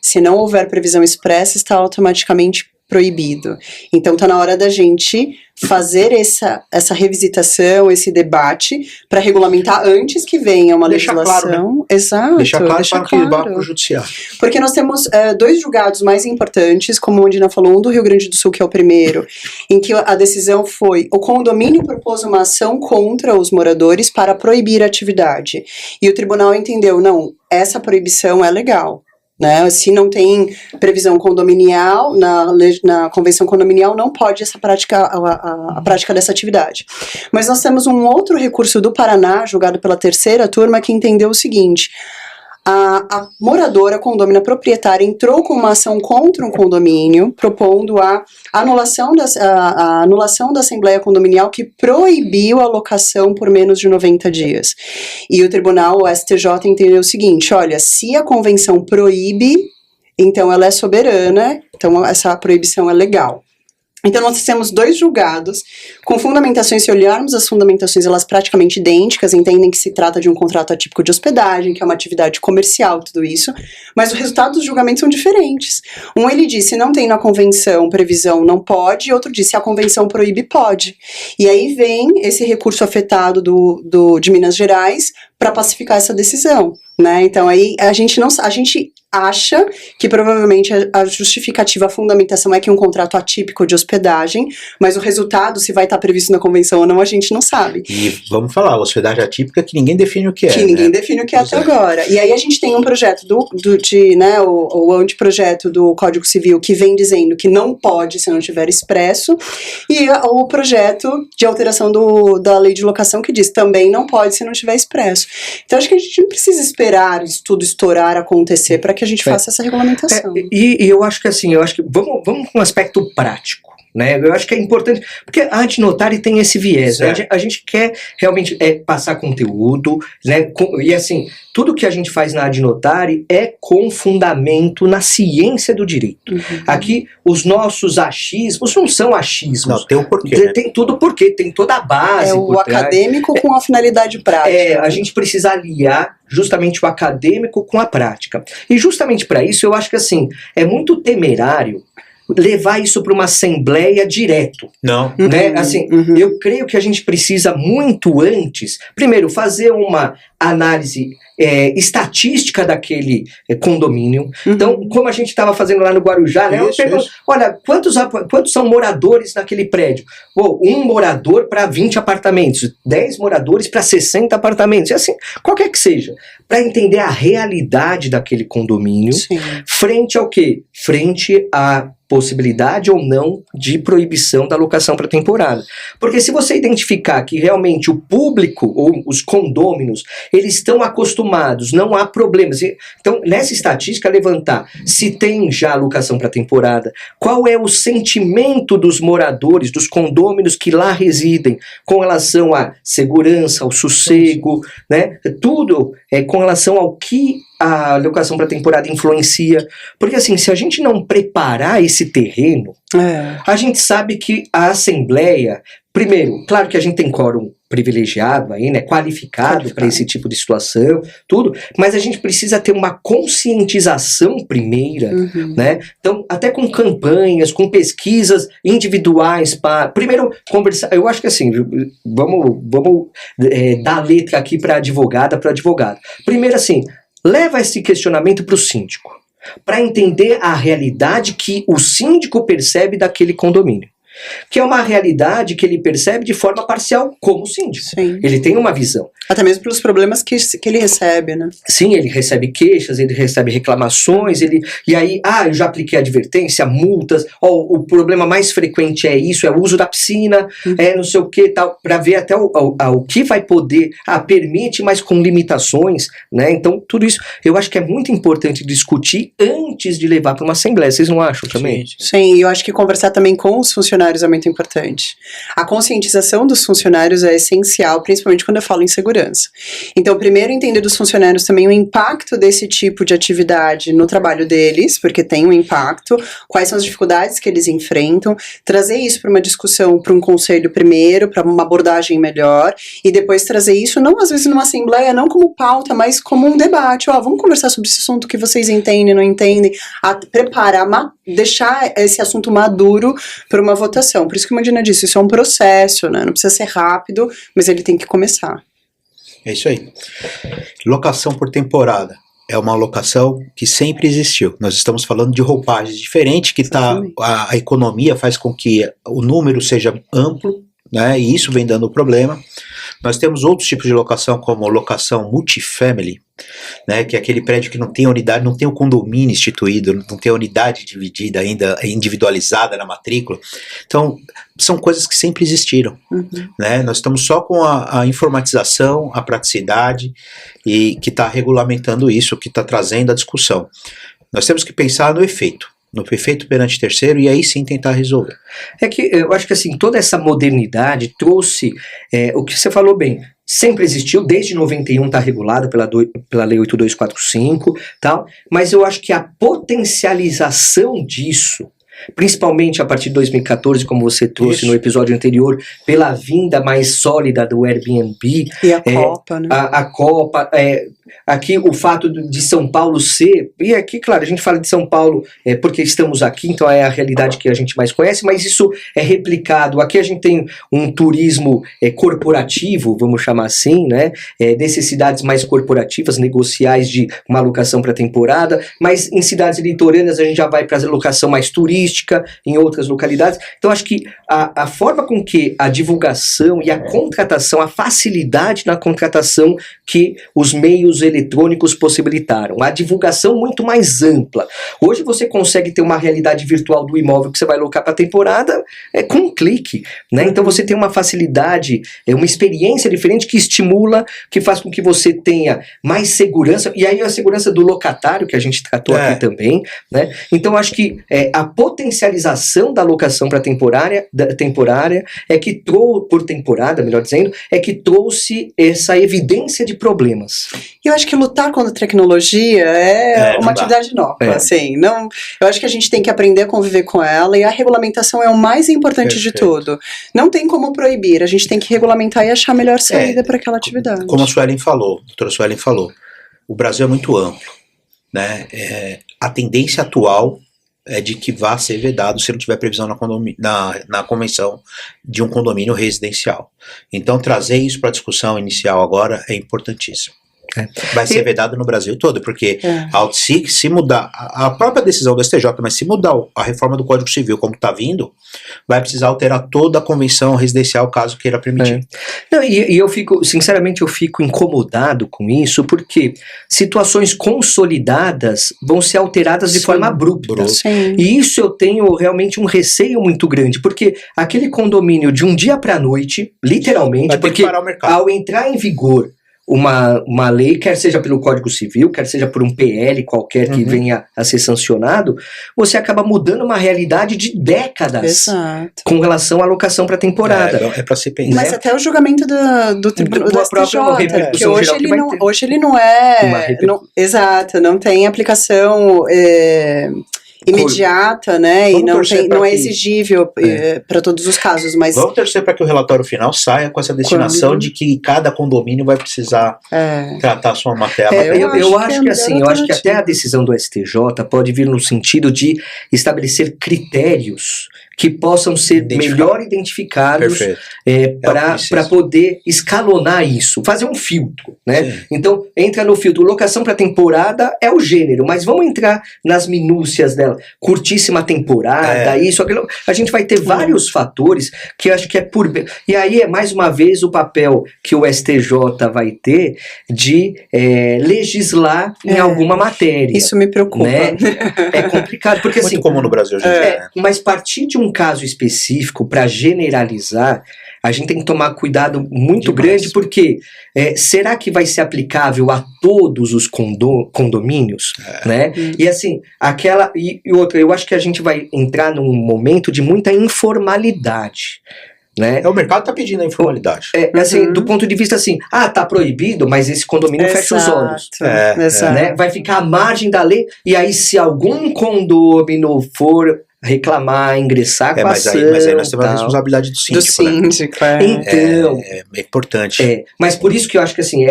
se não houver previsão expressa, está automaticamente proibido. Então está na hora da gente fazer essa revisitação, esse debate, para regulamentar antes que venha uma legislação. Claro, né? Exato. Deixar claro para que vá para o judiciário. Porque nós temos 2 julgados mais importantes, como a Mandina falou, um do Rio Grande do Sul, que é o primeiro, em que a decisão foi: o condomínio propôs uma ação contra os moradores para proibir a atividade. E o tribunal entendeu, não, essa proibição é legal. Né? Se não tem previsão condominial, na convenção condominial não pode essa prática, a prática dessa atividade. Mas nós temos um outro recurso do Paraná, julgado pela 3ª turma, que entendeu o seguinte: a moradora condômina proprietária entrou com uma ação contra um condomínio, propondo a anulação da Assembleia Condominial que proibiu a locação por menos de 90 dias. E o tribunal, o STJ, entendeu o seguinte: olha, se a convenção proíbe, então ela é soberana, então essa proibição é legal. Então nós temos 2 julgados com fundamentações. Se olharmos as fundamentações, elas praticamente idênticas, entendem que se trata de um contrato atípico de hospedagem, que é uma atividade comercial, tudo isso, mas o resultado dos julgamentos são diferentes. Um ele diz, se não tem na convenção previsão, não pode, e outro diz, se a convenção proíbe, pode. E aí vem esse recurso afetado de Minas Gerais para pacificar essa decisão, né? Então aí a gente acha que provavelmente a justificativa, a fundamentação é que um contrato atípico de hospedagem, mas o resultado, se vai estar previsto na convenção ou não, a gente não sabe. E vamos falar, hospedagem atípica que ninguém define o que é. Que ninguém define o que é até agora. E aí a gente tem um projeto o anteprojeto do Código Civil que vem dizendo que não pode se não tiver expresso, e o projeto de alteração da lei de locação que diz também não pode se não tiver expresso. Então acho que a gente não precisa esperar isso tudo estourar, acontecer, para que a gente faça essa regulamentação. E eu acho que assim, vamos com um aspecto prático, né? Eu acho que é importante, porque a Adnotari tem esse viés, né? A gente quer realmente passar conteúdo, né? E assim, tudo que a gente faz na Adnotari é com fundamento na ciência do direito. Uhum. Aqui, os nossos achismos não são achismos. Não, tem um porquê. Tem tudo porquê, tem toda a base. É o acadêmico com a finalidade prática. A gente precisa aliar justamente o acadêmico com a prática. E justamente para isso, eu acho que assim, é muito temerário levar isso para uma assembleia direto. Não. Né? Assim, eu creio que a gente precisa muito antes, primeiro, fazer uma análise estatística daquele condomínio. Então, como a gente estava fazendo lá no Guarujá, né? Eu pergunto, olha, quantos são moradores naquele prédio? Um morador para 20 apartamentos, 10 moradores para 60 apartamentos, e assim, qualquer que seja, para entender a realidade daquele condomínio. Sim. Frente ao quê? Frente a possibilidade ou não de proibição da locação para temporada. Porque se você identificar que realmente o público ou os condôminos, eles estão acostumados, não há problemas. Então, nessa estatística, levantar se tem já locação para temporada, qual é o sentimento dos moradores, dos condôminos que lá residem, com relação à segurança, ao sossego, né? Tudo com relação ao que a locação para temporada influencia. Porque assim, se a gente não preparar esse terreno, a gente sabe que a Assembleia, primeiro, claro que a gente tem quórum privilegiado aí, né, qualificado para esse tipo de situação, tudo, mas a gente precisa ter uma conscientização primeira, né, então até com campanhas, com pesquisas individuais para, primeiro, conversar, eu acho que assim, vamos dar letra aqui para advogada, para advogado. Primeiro assim, leva esse questionamento para o síndico, para entender a realidade que o síndico percebe daquele condomínio. que é uma realidade que ele percebe de forma parcial como síndico. Sim. Ele tem uma visão. Até mesmo pelos problemas que ele recebe, né? Sim, ele recebe queixas, ele recebe reclamações, e aí, eu já apliquei advertência, multas, o problema mais frequente é isso, é o uso da piscina, não sei o que, tal, para ver até o que vai poder, permite, mas com limitações, né? Então, tudo isso, eu acho que é muito importante discutir antes de levar para uma assembleia, vocês não acham também? Sim, e eu acho que conversar também com os funcionários é muito importante. A conscientização dos funcionários é essencial, principalmente quando eu falo em segurança. Então, primeiro, entender dos funcionários também o impacto desse tipo de atividade no trabalho deles, porque tem um impacto, quais são as dificuldades que eles enfrentam, trazer isso para uma discussão, para um conselho primeiro, para uma abordagem melhor, e depois trazer isso, não às vezes numa assembleia, não como pauta, mas como um debate. Vamos conversar sobre esse assunto que vocês entendem, não entendem, preparar, deixar esse assunto maduro para uma votação. Por isso que a Mandina disse, isso é um processo, né? Não precisa ser rápido, mas ele tem que começar. É isso aí. Locação por temporada. É uma locação que sempre existiu. Nós estamos falando de roupagens diferentes, que a economia faz com que o número seja amplo, né? E isso vem dando problema. Nós temos outros tipos de locação, como locação multifamily, né, que é aquele prédio que não tem unidade, não tem o condomínio instituído, não tem a unidade dividida ainda, individualizada na matrícula. Então, são coisas que sempre existiram. Né? Nós estamos só com a informatização, a praticidade, e que está regulamentando isso, que está trazendo a discussão. Nós temos que pensar no efeito perante terceiro, e aí sim tentar resolver. É que eu acho que assim, toda essa modernidade trouxe o que você falou bem, sempre existiu, desde 91 está regulado pela Lei 8245, tal, mas eu acho que a potencialização disso, principalmente a partir de 2014, como você trouxe no episódio anterior, pela vinda mais sólida do Airbnb. E a Copa, né? A Copa, aqui o fato de São Paulo ser, e aqui, claro, a gente fala de São Paulo porque estamos aqui, então é a realidade que a gente mais conhece, mas isso é replicado. Aqui a gente tem um turismo corporativo, vamos chamar assim, né? Dessas cidades mais corporativas, negociais de uma alocação para temporada, mas em cidades litorâneas a gente já vai para a locação mais turística, em outras localidades. Então acho que a forma com que a divulgação e a contratação, a facilidade na contratação que os meios eletrônicos possibilitaram, a divulgação muito mais ampla. Hoje você consegue ter uma realidade virtual do imóvel que você vai alocar para a temporada com um clique, né? Então você tem uma facilidade, uma experiência diferente que estimula, que faz com que você tenha mais segurança, e aí a segurança do locatário, que a gente tratou aqui também, né? Então acho que a potencialização da alocação para temporária é que por temporada, melhor dizendo, é que trouxe essa evidência de problemas. Eu acho que lutar contra a tecnologia é uma atividade nova, assim, não, eu acho que a gente tem que aprender a conviver com ela, e a regulamentação é o mais importante de tudo. Não tem como proibir, a gente tem que regulamentar e achar a melhor saída para aquela atividade. Como a doutora Suelen falou, o Brasil é muito amplo, né? A tendência atual é de que vá ser vedado se não tiver previsão na convenção de um condomínio residencial. Então, trazer isso para a discussão inicial agora é importantíssimo. Vai ser vedado no Brasil todo, porque se mudar a própria decisão do STJ, mas se mudar a reforma do Código Civil como está vindo, vai precisar alterar toda a convenção residencial caso queira permitir. Não, e eu fico, sinceramente, eu fico incomodado com isso, porque situações consolidadas vão ser alteradas de forma abrupta. E isso eu tenho realmente um receio muito grande, porque aquele condomínio de um dia para a noite, literalmente, porque ao entrar em vigor uma lei, quer seja pelo Código Civil, quer seja por um PL qualquer que venha a ser sancionado, você acaba mudando uma realidade de décadas com relação à alocação para temporada. É para ser pensado. Mas até o julgamento do Tribunal do STJ, que hoje ele não é... Exato, não tem aplicação... imediata, né? Vamos e não é exigível para todos os casos, mas... Vamos torcer para que o relatório final saia com essa destinação de que cada condomínio vai precisar tratar a sua matéria. Eu acho que assim, eu acho que até a decisão do STJ pode vir no sentido de estabelecer critérios que possam ser melhor identificados para poder escalonar isso, fazer um filtro, né? Sim. Então, entra no filtro. Locação para temporada é o gênero, mas vamos entrar nas minúcias dela. Curtíssima temporada, isso, aquilo. A gente vai ter vários fatores que eu acho que é por... E aí é mais uma vez o papel que o STJ vai ter de legislar em alguma matéria. Isso me preocupa. Né? É complicado, porque Muito assim... comum no Brasil hoje em dia, né? Mas partir de um caso específico para generalizar, a gente tem que tomar cuidado muito grande, porque será que vai ser aplicável a todos os condomínios? Né? E assim, e outra, eu acho que a gente vai entrar num momento de muita informalidade. Né? O mercado está pedindo a informalidade. Assim, do ponto de vista assim, tá proibido, mas esse condomínio fecha os olhos. Né? Vai ficar à margem da lei, e aí se algum condômino for reclamar, ingressar com a ação... Mas aí nós temos a responsabilidade do síndico, né? Então... É importante. Mas por isso que eu acho que assim,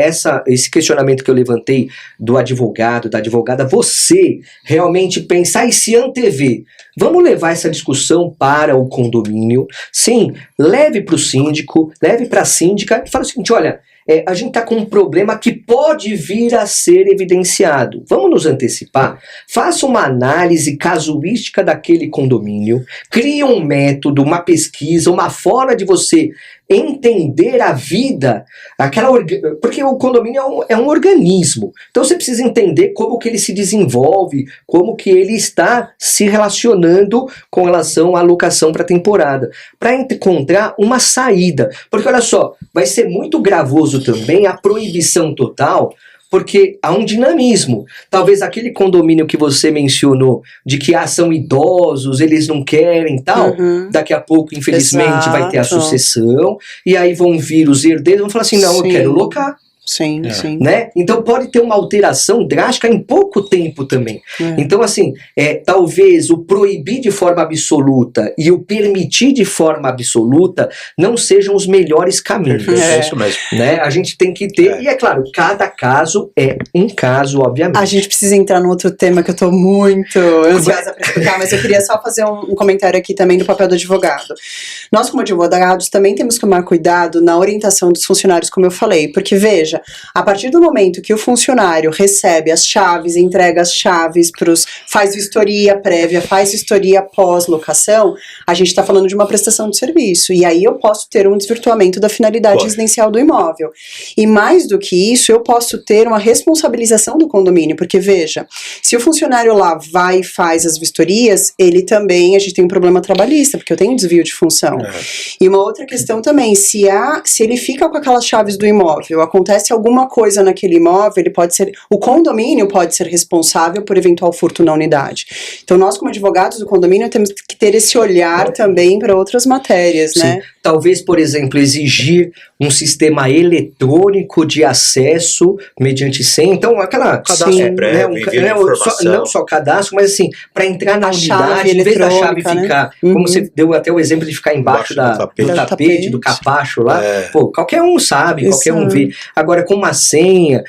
esse questionamento que eu levantei do advogado, da advogada, você realmente pensar e se antever. Vamos levar essa discussão para o condomínio. Sim, leve para o síndico, leve para a síndica e fala o seguinte, olha... a gente está com um problema que pode vir a ser evidenciado. Vamos nos antecipar? Faça uma análise casuística daquele condomínio, crie um método, uma pesquisa, uma forma de você entender a vida, porque o condomínio é um organismo. Então você precisa entender como que ele se desenvolve, como que ele está se relacionando com relação à locação para temporada, para encontrar uma saída. Porque olha só, vai ser muito gravoso também a proibição total, porque há um dinamismo. Talvez aquele condomínio que você mencionou, de que são idosos, eles não querem tal, daqui a pouco, infelizmente, vai ter a sucessão, e aí vão vir os herdeiros, vão falar assim, não, eu quero locar. Sim. Né? Então pode ter uma alteração drástica em pouco tempo também. Então assim, talvez o proibir de forma absoluta e o permitir de forma absoluta não sejam os melhores caminhos. É isso mesmo. Né? A gente tem que ter, e é claro, cada caso é um caso, obviamente. A gente precisa entrar num outro tema que eu tô muito ansiosa para explicar, mas eu queria só fazer um comentário aqui também do papel do advogado. Nós, como advogados, também temos que tomar cuidado na orientação dos funcionários, como eu falei, porque veja, a partir do momento que o funcionário recebe as chaves, entrega as chaves faz vistoria prévia, faz vistoria pós-locação, a gente está falando de uma prestação de serviço, e aí eu posso ter um desvirtuamento da finalidade residencial do imóvel. E mais do que isso, eu posso ter uma responsabilização do condomínio, porque veja, se o funcionário lá vai e faz as vistorias, ele também, a gente tem um problema trabalhista, porque eu tenho desvio de função. E uma outra questão também, se ele fica com aquelas chaves do imóvel, acontece alguma coisa naquele imóvel, o condomínio pode ser responsável por eventual furto na unidade. Então nós, como advogados do condomínio, temos que ter esse olhar também para outras matérias, né? Talvez, por exemplo, exigir um sistema eletrônico de acesso mediante senha. Então, aquela cadastro prévio, não só cadastro, mas assim, para entrar na unidade, em vez da chave ficar, como você deu até o exemplo de ficar embaixo do tapete, do capacho lá, qualquer um sabe, qualquer um vê. Agora, com uma senha,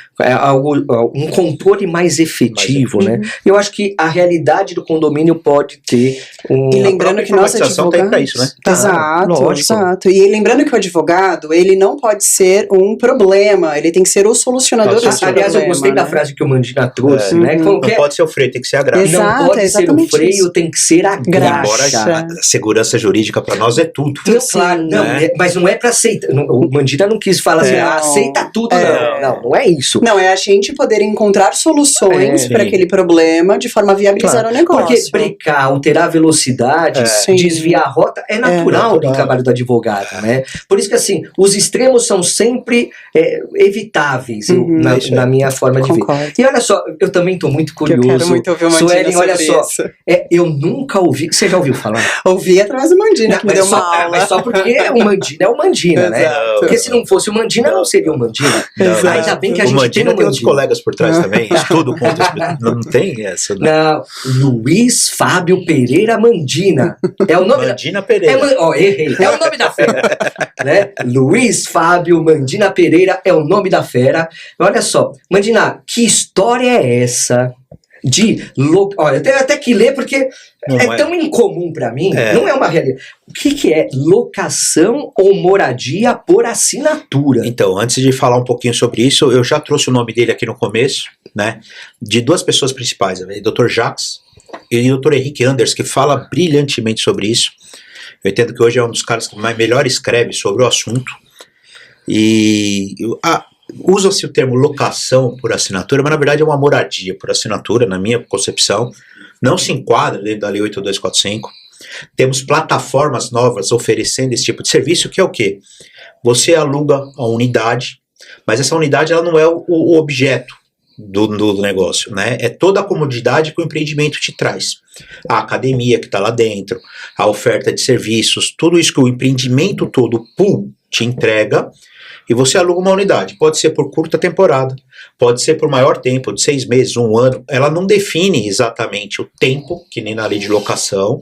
um controle mais efetivo, né? Eu acho que a realidade do condomínio pode ter E lembrando que nossa advogada... tem pra isso, né? Exato. E lembrando que o advogado, ele não pode ser um problema, ele tem que ser o solucionador desse problema. Aliás, eu gostei da frase que o Mandina trouxe, né? Não pode ser o freio, tem que ser a graxa. Não pode ser o freio, tem que ser a graxa. Embora a segurança jurídica para nós é tudo. Claro, mas não é para aceitar. O Mandina não quis falar assim, aceita tudo, não é isso. Não, é a gente poder encontrar soluções para aquele problema de forma a viabilizar o negócio. Porque brecar, alterar a velocidade, desviar a rota, é natural do trabalho do advogado, né? Por isso que assim, os extremos são sempre evitáveis, na minha forma de ver. E olha só, eu também estou muito curioso. Eu quero muito ouvir o Mandina Suelen, olha sobre só, isso. Eu nunca ouvi, você já ouviu falar? Ouvi através do Mandina, que me deu uma aula. Mas só porque o Mandina é o Mandina, né? Porque se não fosse o Mandina, não seria o Mandina. Ainda bem que a gente Mandina tem outros colegas por trás também, estudo com outros, não tem essa. Não, Luiz Fábio Pereira Mandina. É o nome Mandina Pereira. Errei. É o nome da fera. Né? Luiz Fábio Mandina Pereira é o nome da fera. Olha só, Mandina, que história é essa Olha, eu tenho até que ler porque é tão incomum para mim, não é uma realidade. O que é locação ou moradia por assinatura? Então, antes de falar um pouquinho sobre isso, eu já trouxe o nome dele aqui no começo, né? De duas pessoas principais, o Dr. Jacques e o Dr. Henrique Anders, que fala brilhantemente sobre isso. Eu entendo que hoje é um dos caras que melhor escreve sobre o assunto. E usa-se o termo locação por assinatura, mas na verdade é uma moradia por assinatura, na minha concepção. Não se enquadra dentro da Lei 8245. Temos plataformas novas oferecendo esse tipo de serviço, que é o quê? Você aluga a unidade, mas essa unidade ela não é o objeto do negócio, né? É toda a comodidade que o empreendimento te traz. A academia que está lá dentro, a oferta de serviços, tudo isso que o empreendimento todo, o pool, te entrega, e você aluga uma unidade. Pode ser por curta temporada, pode ser por maior tempo, de 6 meses, 1 ano. Ela não define exatamente o tempo, que nem na lei de locação.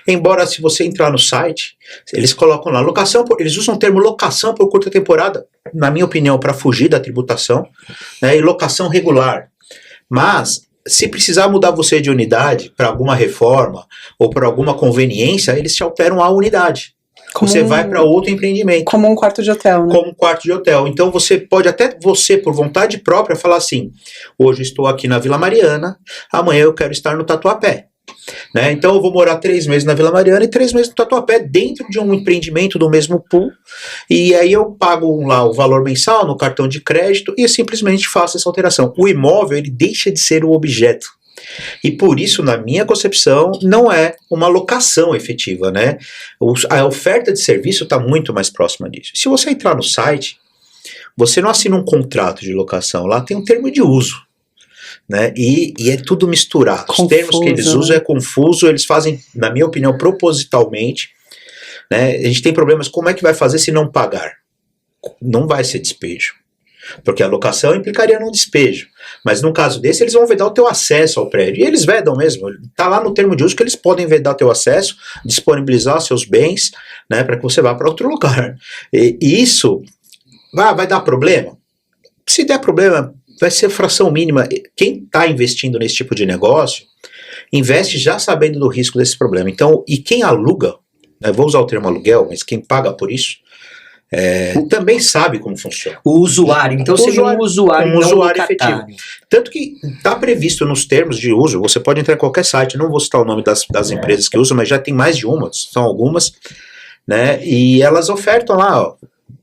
Embora, se você entrar no site, eles colocam lá locação, eles usam o termo locação por curta temporada, na minha opinião, para fugir da tributação, né, e locação regular. Mas, se precisar mudar você de unidade para alguma reforma ou para alguma conveniência, eles te alteram a unidade. Você vai para outro empreendimento. Como um quarto de hotel, né? Como um quarto de hotel. Então você pode até, por vontade própria, falar assim, hoje estou aqui na Vila Mariana, amanhã eu quero estar no Tatuapé. Né? Então eu vou morar 3 meses na Vila Mariana e 3 meses no Tatuapé, dentro de um empreendimento do mesmo pool, e aí eu pago lá o valor mensal no cartão de crédito e simplesmente faço essa alteração. O imóvel, ele deixa de ser o objeto. E por isso, na minha concepção, não é uma locação efetiva, né? A oferta de serviço está muito mais próxima disso. Se você entrar no site, você não assina um contrato de locação, lá tem um termo de uso, né? E é tudo misturado. Os termos que eles usam é confuso, eles fazem, na minha opinião, propositalmente, né? A gente tem problemas, como é que vai fazer se não pagar? Não vai ser despejo. Porque a locação implicaria num despejo. Mas no caso desse, eles vão vedar o teu acesso ao prédio. E eles vedam mesmo. Está lá no termo de uso que eles podem vedar o teu acesso, disponibilizar seus bens, né, para que você vá para outro lugar. E isso vai dar problema? Se der problema, vai ser fração mínima. Quem está investindo nesse tipo de negócio, investe já sabendo do risco desse problema. Então, e quem aluga, né, vou usar o termo aluguel, mas quem paga por isso, também sabe como funciona. O usuário, então seria um usuário, um usuário efetivo. Tanto que está previsto nos termos de uso, você pode entrar em qualquer site, não vou citar o nome das empresas que usam, mas já tem mais de uma, são algumas, né? E elas ofertam lá, ó,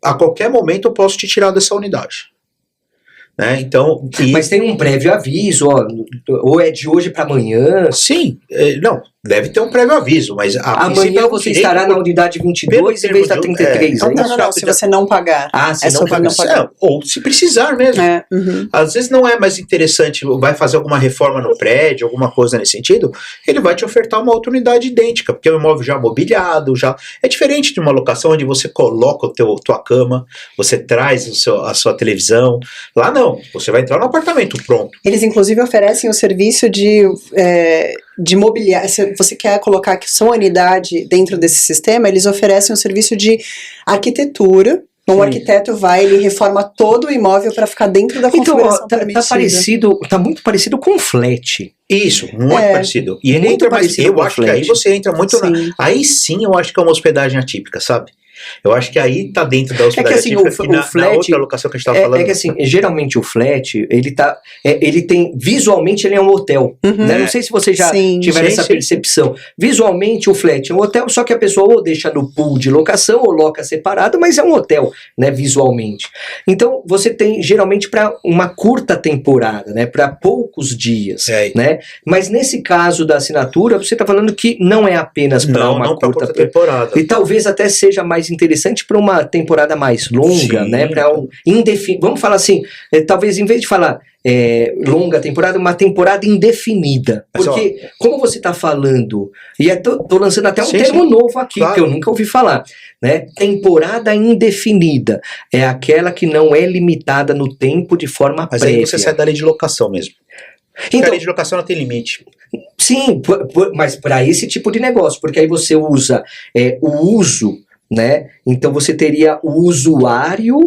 a qualquer momento eu posso te tirar dessa unidade. Né? Então, mas tem um prévio aviso, ó, ou é de hoje para amanhã? Sim, não, deve ter um prévio aviso, mas amanhã você estará na unidade 22 em vez da 33. Não, se você não pagar. Se não pagar. Ou se precisar mesmo. Às vezes não é mais interessante, vai fazer alguma reforma no prédio, alguma coisa nesse sentido, ele vai te ofertar uma outra unidade idêntica, porque é um imóvel já mobiliado, já é diferente de uma locação onde você coloca tua cama, você traz a sua televisão. Lá não, você vai entrar no apartamento pronto. Eles inclusive oferecem o serviço de mobiliário. Se você quer colocar sua unidade dentro desse sistema, eles oferecem um serviço de arquitetura. Um arquiteto ele reforma todo o imóvel para ficar dentro da configuração permitida. Tá muito parecido com o flat. Isso, muito parecido. E ele entra mais, eu acho que aí você entra muito aí sim eu acho que é uma hospedagem atípica, sabe? Eu acho que aí tá dentro da hospedagem atípica, o flat, na outra locação que a gente tava falando. É que assim, geralmente o flat, ele tem, visualmente ele é um hotel, né? Não sei se você já tiver essa percepção. Visualmente o flat é um hotel, só que a pessoa ou deixa no pool de locação ou loca separado, mas é um hotel, né, visualmente. Então, você tem geralmente para uma curta temporada, né, para poucos dias, né? Mas nesse caso da assinatura, você tá falando que não é apenas para uma curta temporada. E talvez até seja mais interessante para uma temporada mais longa, né? Para vamos falar assim, talvez em vez de falar longa temporada, uma temporada indefinida. Porque, como você está falando, e tô lançando até um termo novo aqui, que eu nunca ouvi falar, né? Temporada indefinida é aquela que não é limitada no tempo de forma prévia. Mas aí você sai da lei de locação mesmo. Então, a lei de locação não tem limite. Sim, mas para esse tipo de negócio, porque aí você usa o uso, né? Então você teria o usuário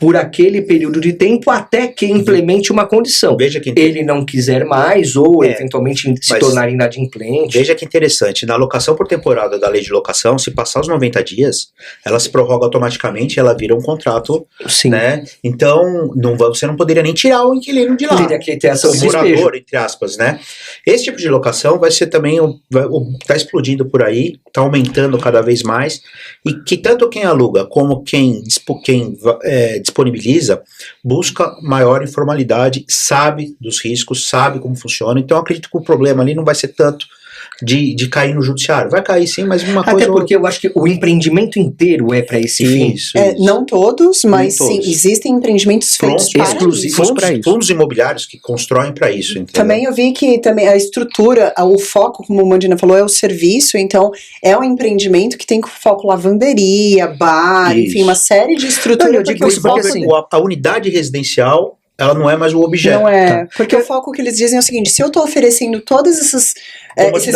por aquele período de tempo até que implemente uma condição. Veja que Ele não quiser mais ou eventualmente se mas tornar inadimplente. Veja que interessante, na locação por temporada da lei de locação, se passar os 90 dias, ela se prorroga automaticamente, ela vira um contrato, Sim. né? Então, você não poderia nem tirar o inquilino de lá. Teria que ter ação O de morador, despejo. entre aspas, né? Esse tipo de locação vai ser também, tá explodindo por aí, tá aumentando cada vez mais, e que tanto quem aluga como quem disponibiliza busca maior informalidade, sabe dos riscos, sabe como funciona. Então eu acredito que o problema ali não vai ser tanto de cair no judiciário. Vai cair sim, mas uma coisa... Até porque eu acho que o empreendimento inteiro é para esse fim. Isso. Não todos, mas Nem todos. sim, existem empreendimentos feitos para exclusivos isso. para isso. Fundos imobiliários que constroem para isso, entendeu? Também eu vi que também a estrutura, o foco, como o Mandina falou, é o serviço, então é um empreendimento que tem foco lavanderia, bar, Isso. enfim, uma série de estruturas. Não, eu digo isso porque assim, a unidade residencial, ela não é mais o objeto. Não é, porque o foco que eles dizem é o seguinte: se eu estou oferecendo todos esses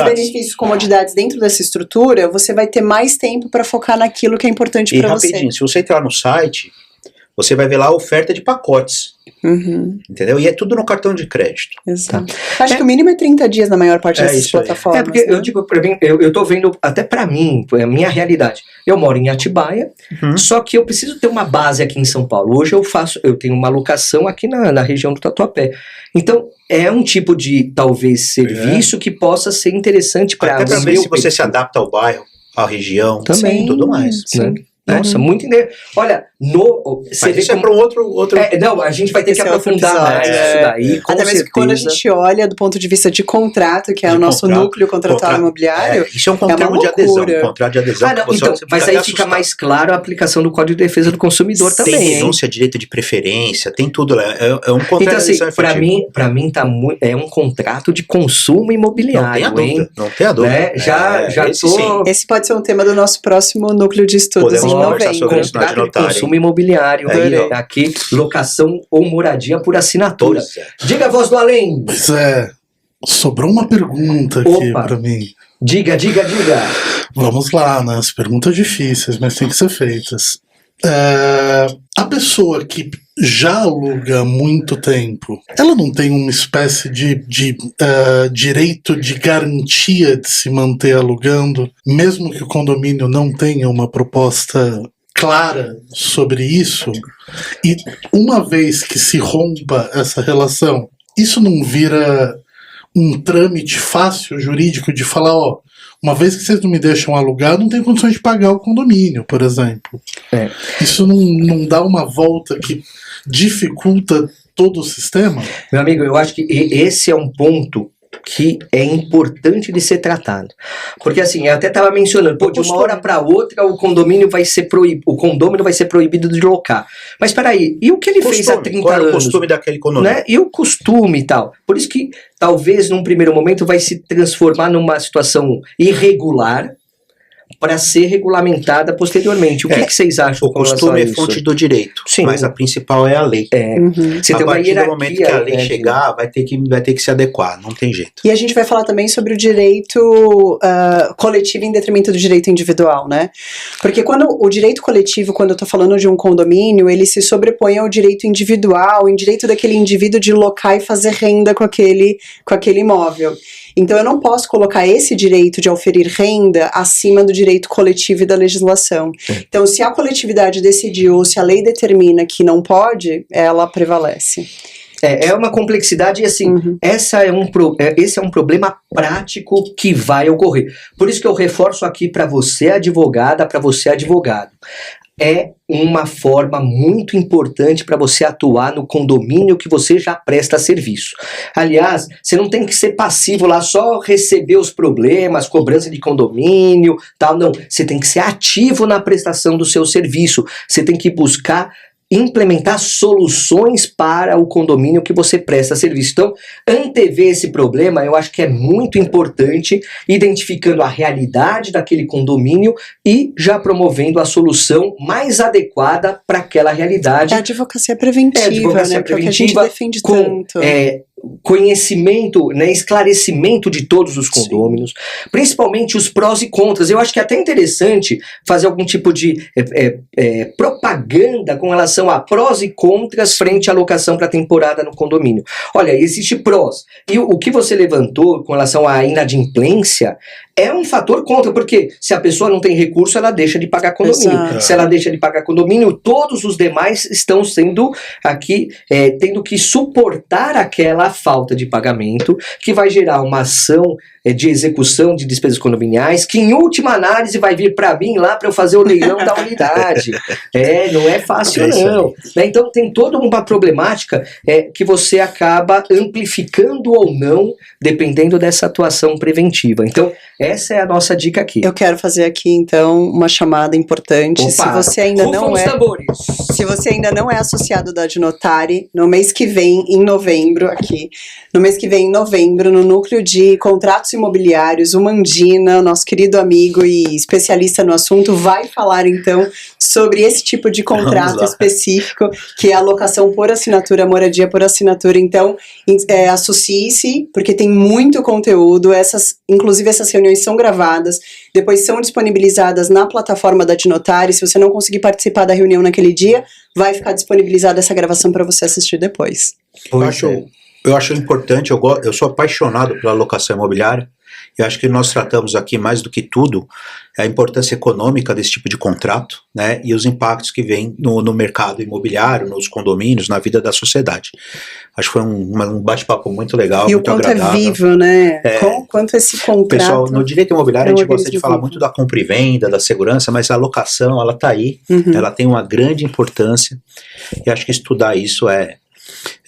benefícios, comodidades dentro dessa estrutura, você vai ter mais tempo para focar naquilo que é importante E para você. rapidinho, se você entrar no site, você vai ver lá a oferta de pacotes, Uhum, entendeu? E é tudo no cartão de crédito. exato. Acho que o mínimo é 30 dias na maior parte dessas isso aí. plataformas. porque né? eu digo pra mim, eu tô vendo até pra mim, é a minha realidade. Eu moro em Atibaia, só que eu preciso ter uma base aqui em São Paulo. Hoje eu tenho uma locação aqui na região do Tatuapé. Então, é um tipo de, talvez, serviço que possa ser interessante para Até para ver se você se adapta ao bairro, à região, também, e tudo mais. né? Nossa, muito interessante. Olha, você Mas vê isso é como... para um outro... não, a gente vai ter que Esse é outro aprofundar mais episódio, isso daí, com Até mesmo que quando a gente olha do ponto de vista de contrato, que é De o nosso contrato, núcleo contratual imobiliário, isso é um termo de adesão. Um contrato de adesão. não, que você então, mas até aí fica assustado. mais claro a aplicação do Código de Defesa do Consumidor Tem também, hein? denúncia, direito de preferência, tem tudo lá. É um contrato Então, de assim, adesão efetivo. pra mim tá muito, é um contrato de consumo imobiliário, Não tem a dúvida. Né? Já esse tô... sim. esse pode ser um tema do nosso próximo núcleo de estudos Podemos em conversar sobre novembro. isso na Contrato de Notário, consumo imobiliário, Aí, ó. aqui, locação ou moradia por assinatura. Pois é. Diga a voz do além. Pois é, sobrou uma pergunta aqui Opa. pra mim. Diga. Vamos lá, né? As perguntas difíceis, mas tem que ser feitas. A pessoa que já aluga há muito tempo, ela não tem uma espécie de direito de garantia de se manter alugando, mesmo que o condomínio não tenha uma proposta clara sobre isso? E uma vez que se rompa essa relação, isso não vira um trâmite fácil jurídico de falar, ó, uma vez que vocês não me deixam alugar, eu não tenho condições de pagar o condomínio, por exemplo. Isso não dá uma volta que dificulta todo o sistema? Meu amigo, eu acho que esse é um ponto que é importante de ser tratado. Porque assim, eu até estava mencionando, de uma hora para outra o condomínio vai ser proibido de locar. Mas peraí, e o que ele fez há 30 Qual anos? é o costume daquele condomínio? Né? E o costume e tal. Por isso que talvez num primeiro momento vai se transformar numa situação irregular para ser regulamentada posteriormente. O que vocês acham O com relação costume a é isso? fonte do direito, Sim. mas a principal é a lei. Você A tem uma partir do hierarquia, momento que a lei né, chegar, vai ter que se adequar, não tem jeito. E a gente vai falar também sobre o direito coletivo em detrimento do direito individual, né? Porque quando o direito coletivo, quando eu tô falando de um condomínio, ele se sobrepõe ao direito individual, em direito daquele indivíduo de locar e fazer renda com aquele imóvel. Então eu não posso colocar esse direito de auferir renda acima do direito coletivo e da legislação. Então, se a coletividade decidiu, ou se a lei determina que não pode, ela prevalece. É uma complexidade e assim, esse é um problema prático que vai ocorrer. Por isso que eu reforço aqui para você advogada, para você advogado. É uma forma muito importante para você atuar no condomínio que você já presta serviço. Aliás, você não tem que ser passivo lá, só receber os problemas, cobrança de condomínio, tal, não. Você tem que ser ativo na prestação do seu serviço. Você tem que buscar implementar soluções para o condomínio que você presta serviço. Então, antever esse problema, eu acho que é muito importante, identificando a realidade daquele condomínio e já promovendo a solução mais adequada para aquela realidade. É a advocacia preventiva, né? Que é o que a gente defende tanto. conhecimento, né, esclarecimento de todos os condôminos, principalmente os prós e contras. Eu acho que é até interessante fazer algum tipo de propaganda com relação a prós e contras frente à locação para temporada no condomínio. Olha, existe prós. E o que você levantou com relação à inadimplência é um fator contra, porque se a pessoa não tem recurso, ela deixa de pagar condomínio. Exato. Se ela deixa de pagar condomínio, todos os demais estão sendo aqui, tendo que suportar aquela falta de pagamento, que vai gerar uma ação de execução de despesas condominiais, que em última análise vai vir para mim lá para eu fazer o leilão da unidade. Não é fácil não. Né? Então tem toda uma problemática que você acaba amplificando ou não, dependendo dessa atuação preventiva. Então essa é a nossa dica aqui. Eu quero fazer aqui então uma chamada importante. Opa, se você ainda não é, se você ainda não é associado da Adnotari, no mês que vem, em novembro, no núcleo de contratos imobiliários, o Mandina, nosso querido amigo e especialista no assunto, vai falar então sobre esse tipo de contrato específico, que é a locação por assinatura, moradia por assinatura. Então, associe-se, porque tem muito conteúdo, inclusive essas reuniões são gravadas, depois são disponibilizadas na plataforma da Adnotari. Se você não conseguir participar da reunião naquele dia, vai ficar disponibilizada essa gravação para você assistir depois. Eu acho importante, eu sou apaixonado pela locação imobiliária. Eu acho que nós tratamos aqui, mais do que tudo, a importância econômica desse tipo de contrato, né, e os impactos que vêm no mercado imobiliário, nos condomínios, na vida da sociedade. Acho que foi um bate-papo muito legal, e muito agradável. E o quanto é vivo, né? Quanto esse contrato... Pessoal, no direito imobiliário a gente gosta de falar muito da compra e venda, da segurança, mas a locação, ela está aí, ela tem uma grande importância, e acho que estudar isso é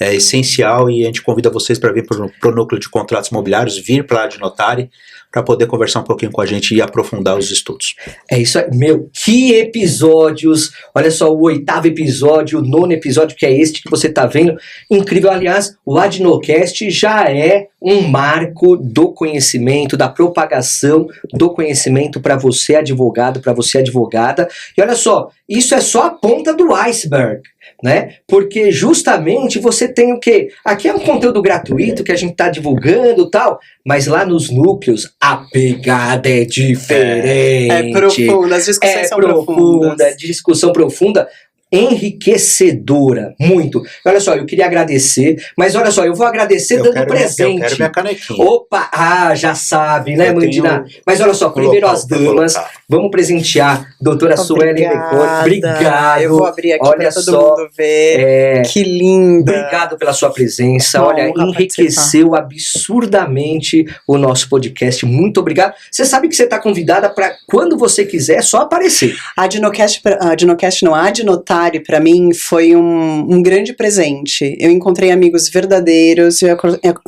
essencial, e a gente convida vocês para vir para o núcleo de contratos imobiliários, vir para a Adnotari, para poder conversar um pouquinho com a gente e aprofundar os estudos. É isso aí, que episódios, olha só, o 8º episódio, o 9º episódio, que é este que você está vendo, incrível. Aliás, o Adnocast já é um marco do conhecimento, da propagação do conhecimento para você advogado, para você advogada, e olha só, isso é só a ponta do iceberg, né? Porque justamente você tem o quê? Aqui é um conteúdo gratuito que a gente está divulgando e tal, mas lá nos núcleos a pegada é diferente. É profunda, as discussões são profundas. Discussão profunda, enriquecedora, muito. Olha só, eu queria agradecer, mas olha só, eu vou agradecer dando presente. Eu quero minha canequinha. Opa, já sabe, né, Mandina? Mas olha só, primeiro as damas, vamos presentear doutora Sueli Meconi. Obrigado. Eu vou abrir aqui para todo mundo ver. Que linda. Obrigado pela sua presença. Olha, enriqueceu absurdamente o nosso podcast. Muito obrigado. Você sabe que você está convidada para quando você quiser, só aparecer. A Adnocast não, a Adnotari para mim foi um grande presente. Eu encontrei amigos verdadeiros, eu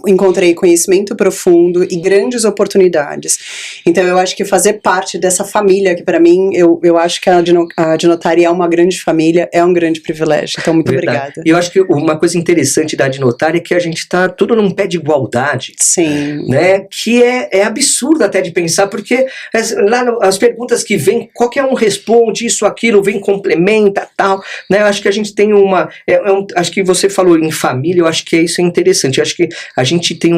encontrei conhecimento profundo e grandes oportunidades. Então eu acho que fazer parte dessa família, que para mim, eu acho que a Adnotari é uma grande família, é um grande privilégio. Então muito obrigada. E eu acho que uma coisa interessante da Adnotari é que a gente tá tudo num pé de igualdade. Sim. Né? Que é absurdo até de pensar, porque lá as perguntas que vêm, qualquer um responde isso, aquilo, vem, complementa, tal. Né? Eu acho que a gente tem acho que você falou em família, eu acho que isso é interessante. Eu acho que a gente tem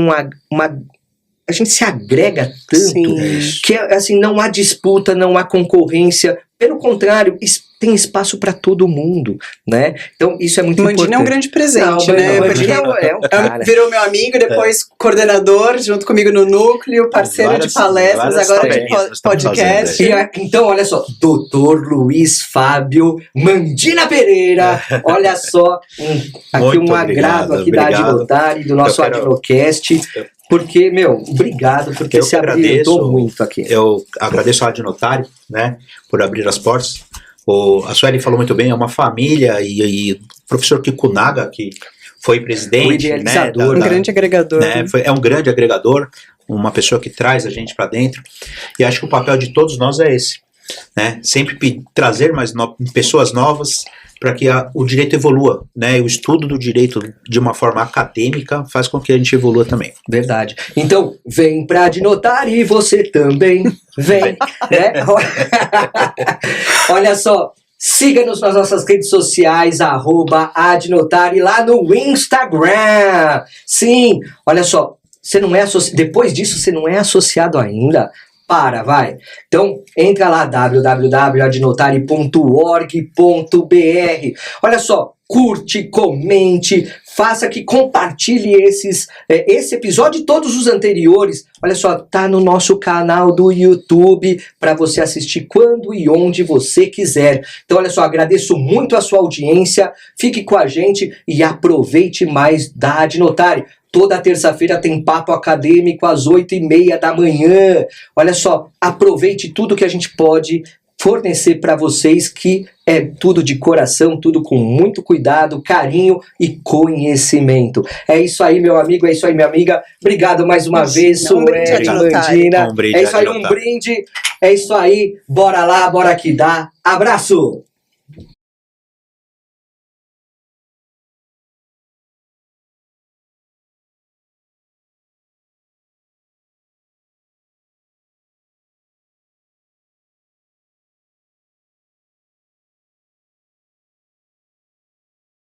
a gente se agrega tanto. Sim. Que assim, não há disputa, não há concorrência, pelo contrário, tem espaço para todo mundo, né? Então isso é muito importante. Mandina é um grande presente, né? Mandina é um cara. Virou meu amigo, depois coordenador, junto comigo no núcleo, parceiro de palestras, agora de podcast. Então, olha só, Dr. Luiz Fábio Mandina Pereira, olha só, aqui um agrado aqui da Adnotari, do nosso Adnocast. Porque, obrigado, porque você habilitou muito aqui. Eu agradeço a Adnotari, né, por abrir as portas. A Sueli falou muito bem, é uma família, e o professor Kikunaga, que foi presidente, um grande agregador. Né, é um grande agregador, uma pessoa que traz a gente para dentro, e acho que o papel de todos nós é esse, né, sempre trazer mais pessoas novas, para que o direito evolua, né? O estudo do direito de uma forma acadêmica faz com que a gente evolua também. Verdade. Então, vem pra Adnotari e você também vem, né? Olha só, Siga-nos nas nossas redes sociais, @adnotari, lá no Instagram. Sim, olha só, você não é depois disso você não é associado ainda? Vai. Então, entra lá, www.adnotari.org.br. Olha só, curte, comente, faça que compartilhe esse episódio e todos os anteriores. Olha só, tá no nosso canal do YouTube para você assistir quando e onde você quiser. Então, olha só, agradeço muito a sua audiência, fique com a gente e aproveite mais da Adnotari. Toda terça-feira tem papo acadêmico às 8h30 da manhã. Olha só, aproveite tudo que a gente pode fornecer para vocês, que é tudo de coração, tudo com muito cuidado, carinho e conhecimento. É isso aí, meu amigo, é isso aí, minha amiga. Obrigado mais uma vez, Sueli, Mandina. É isso aí, um brinde. É isso aí, bora lá, bora que dá. Abraço!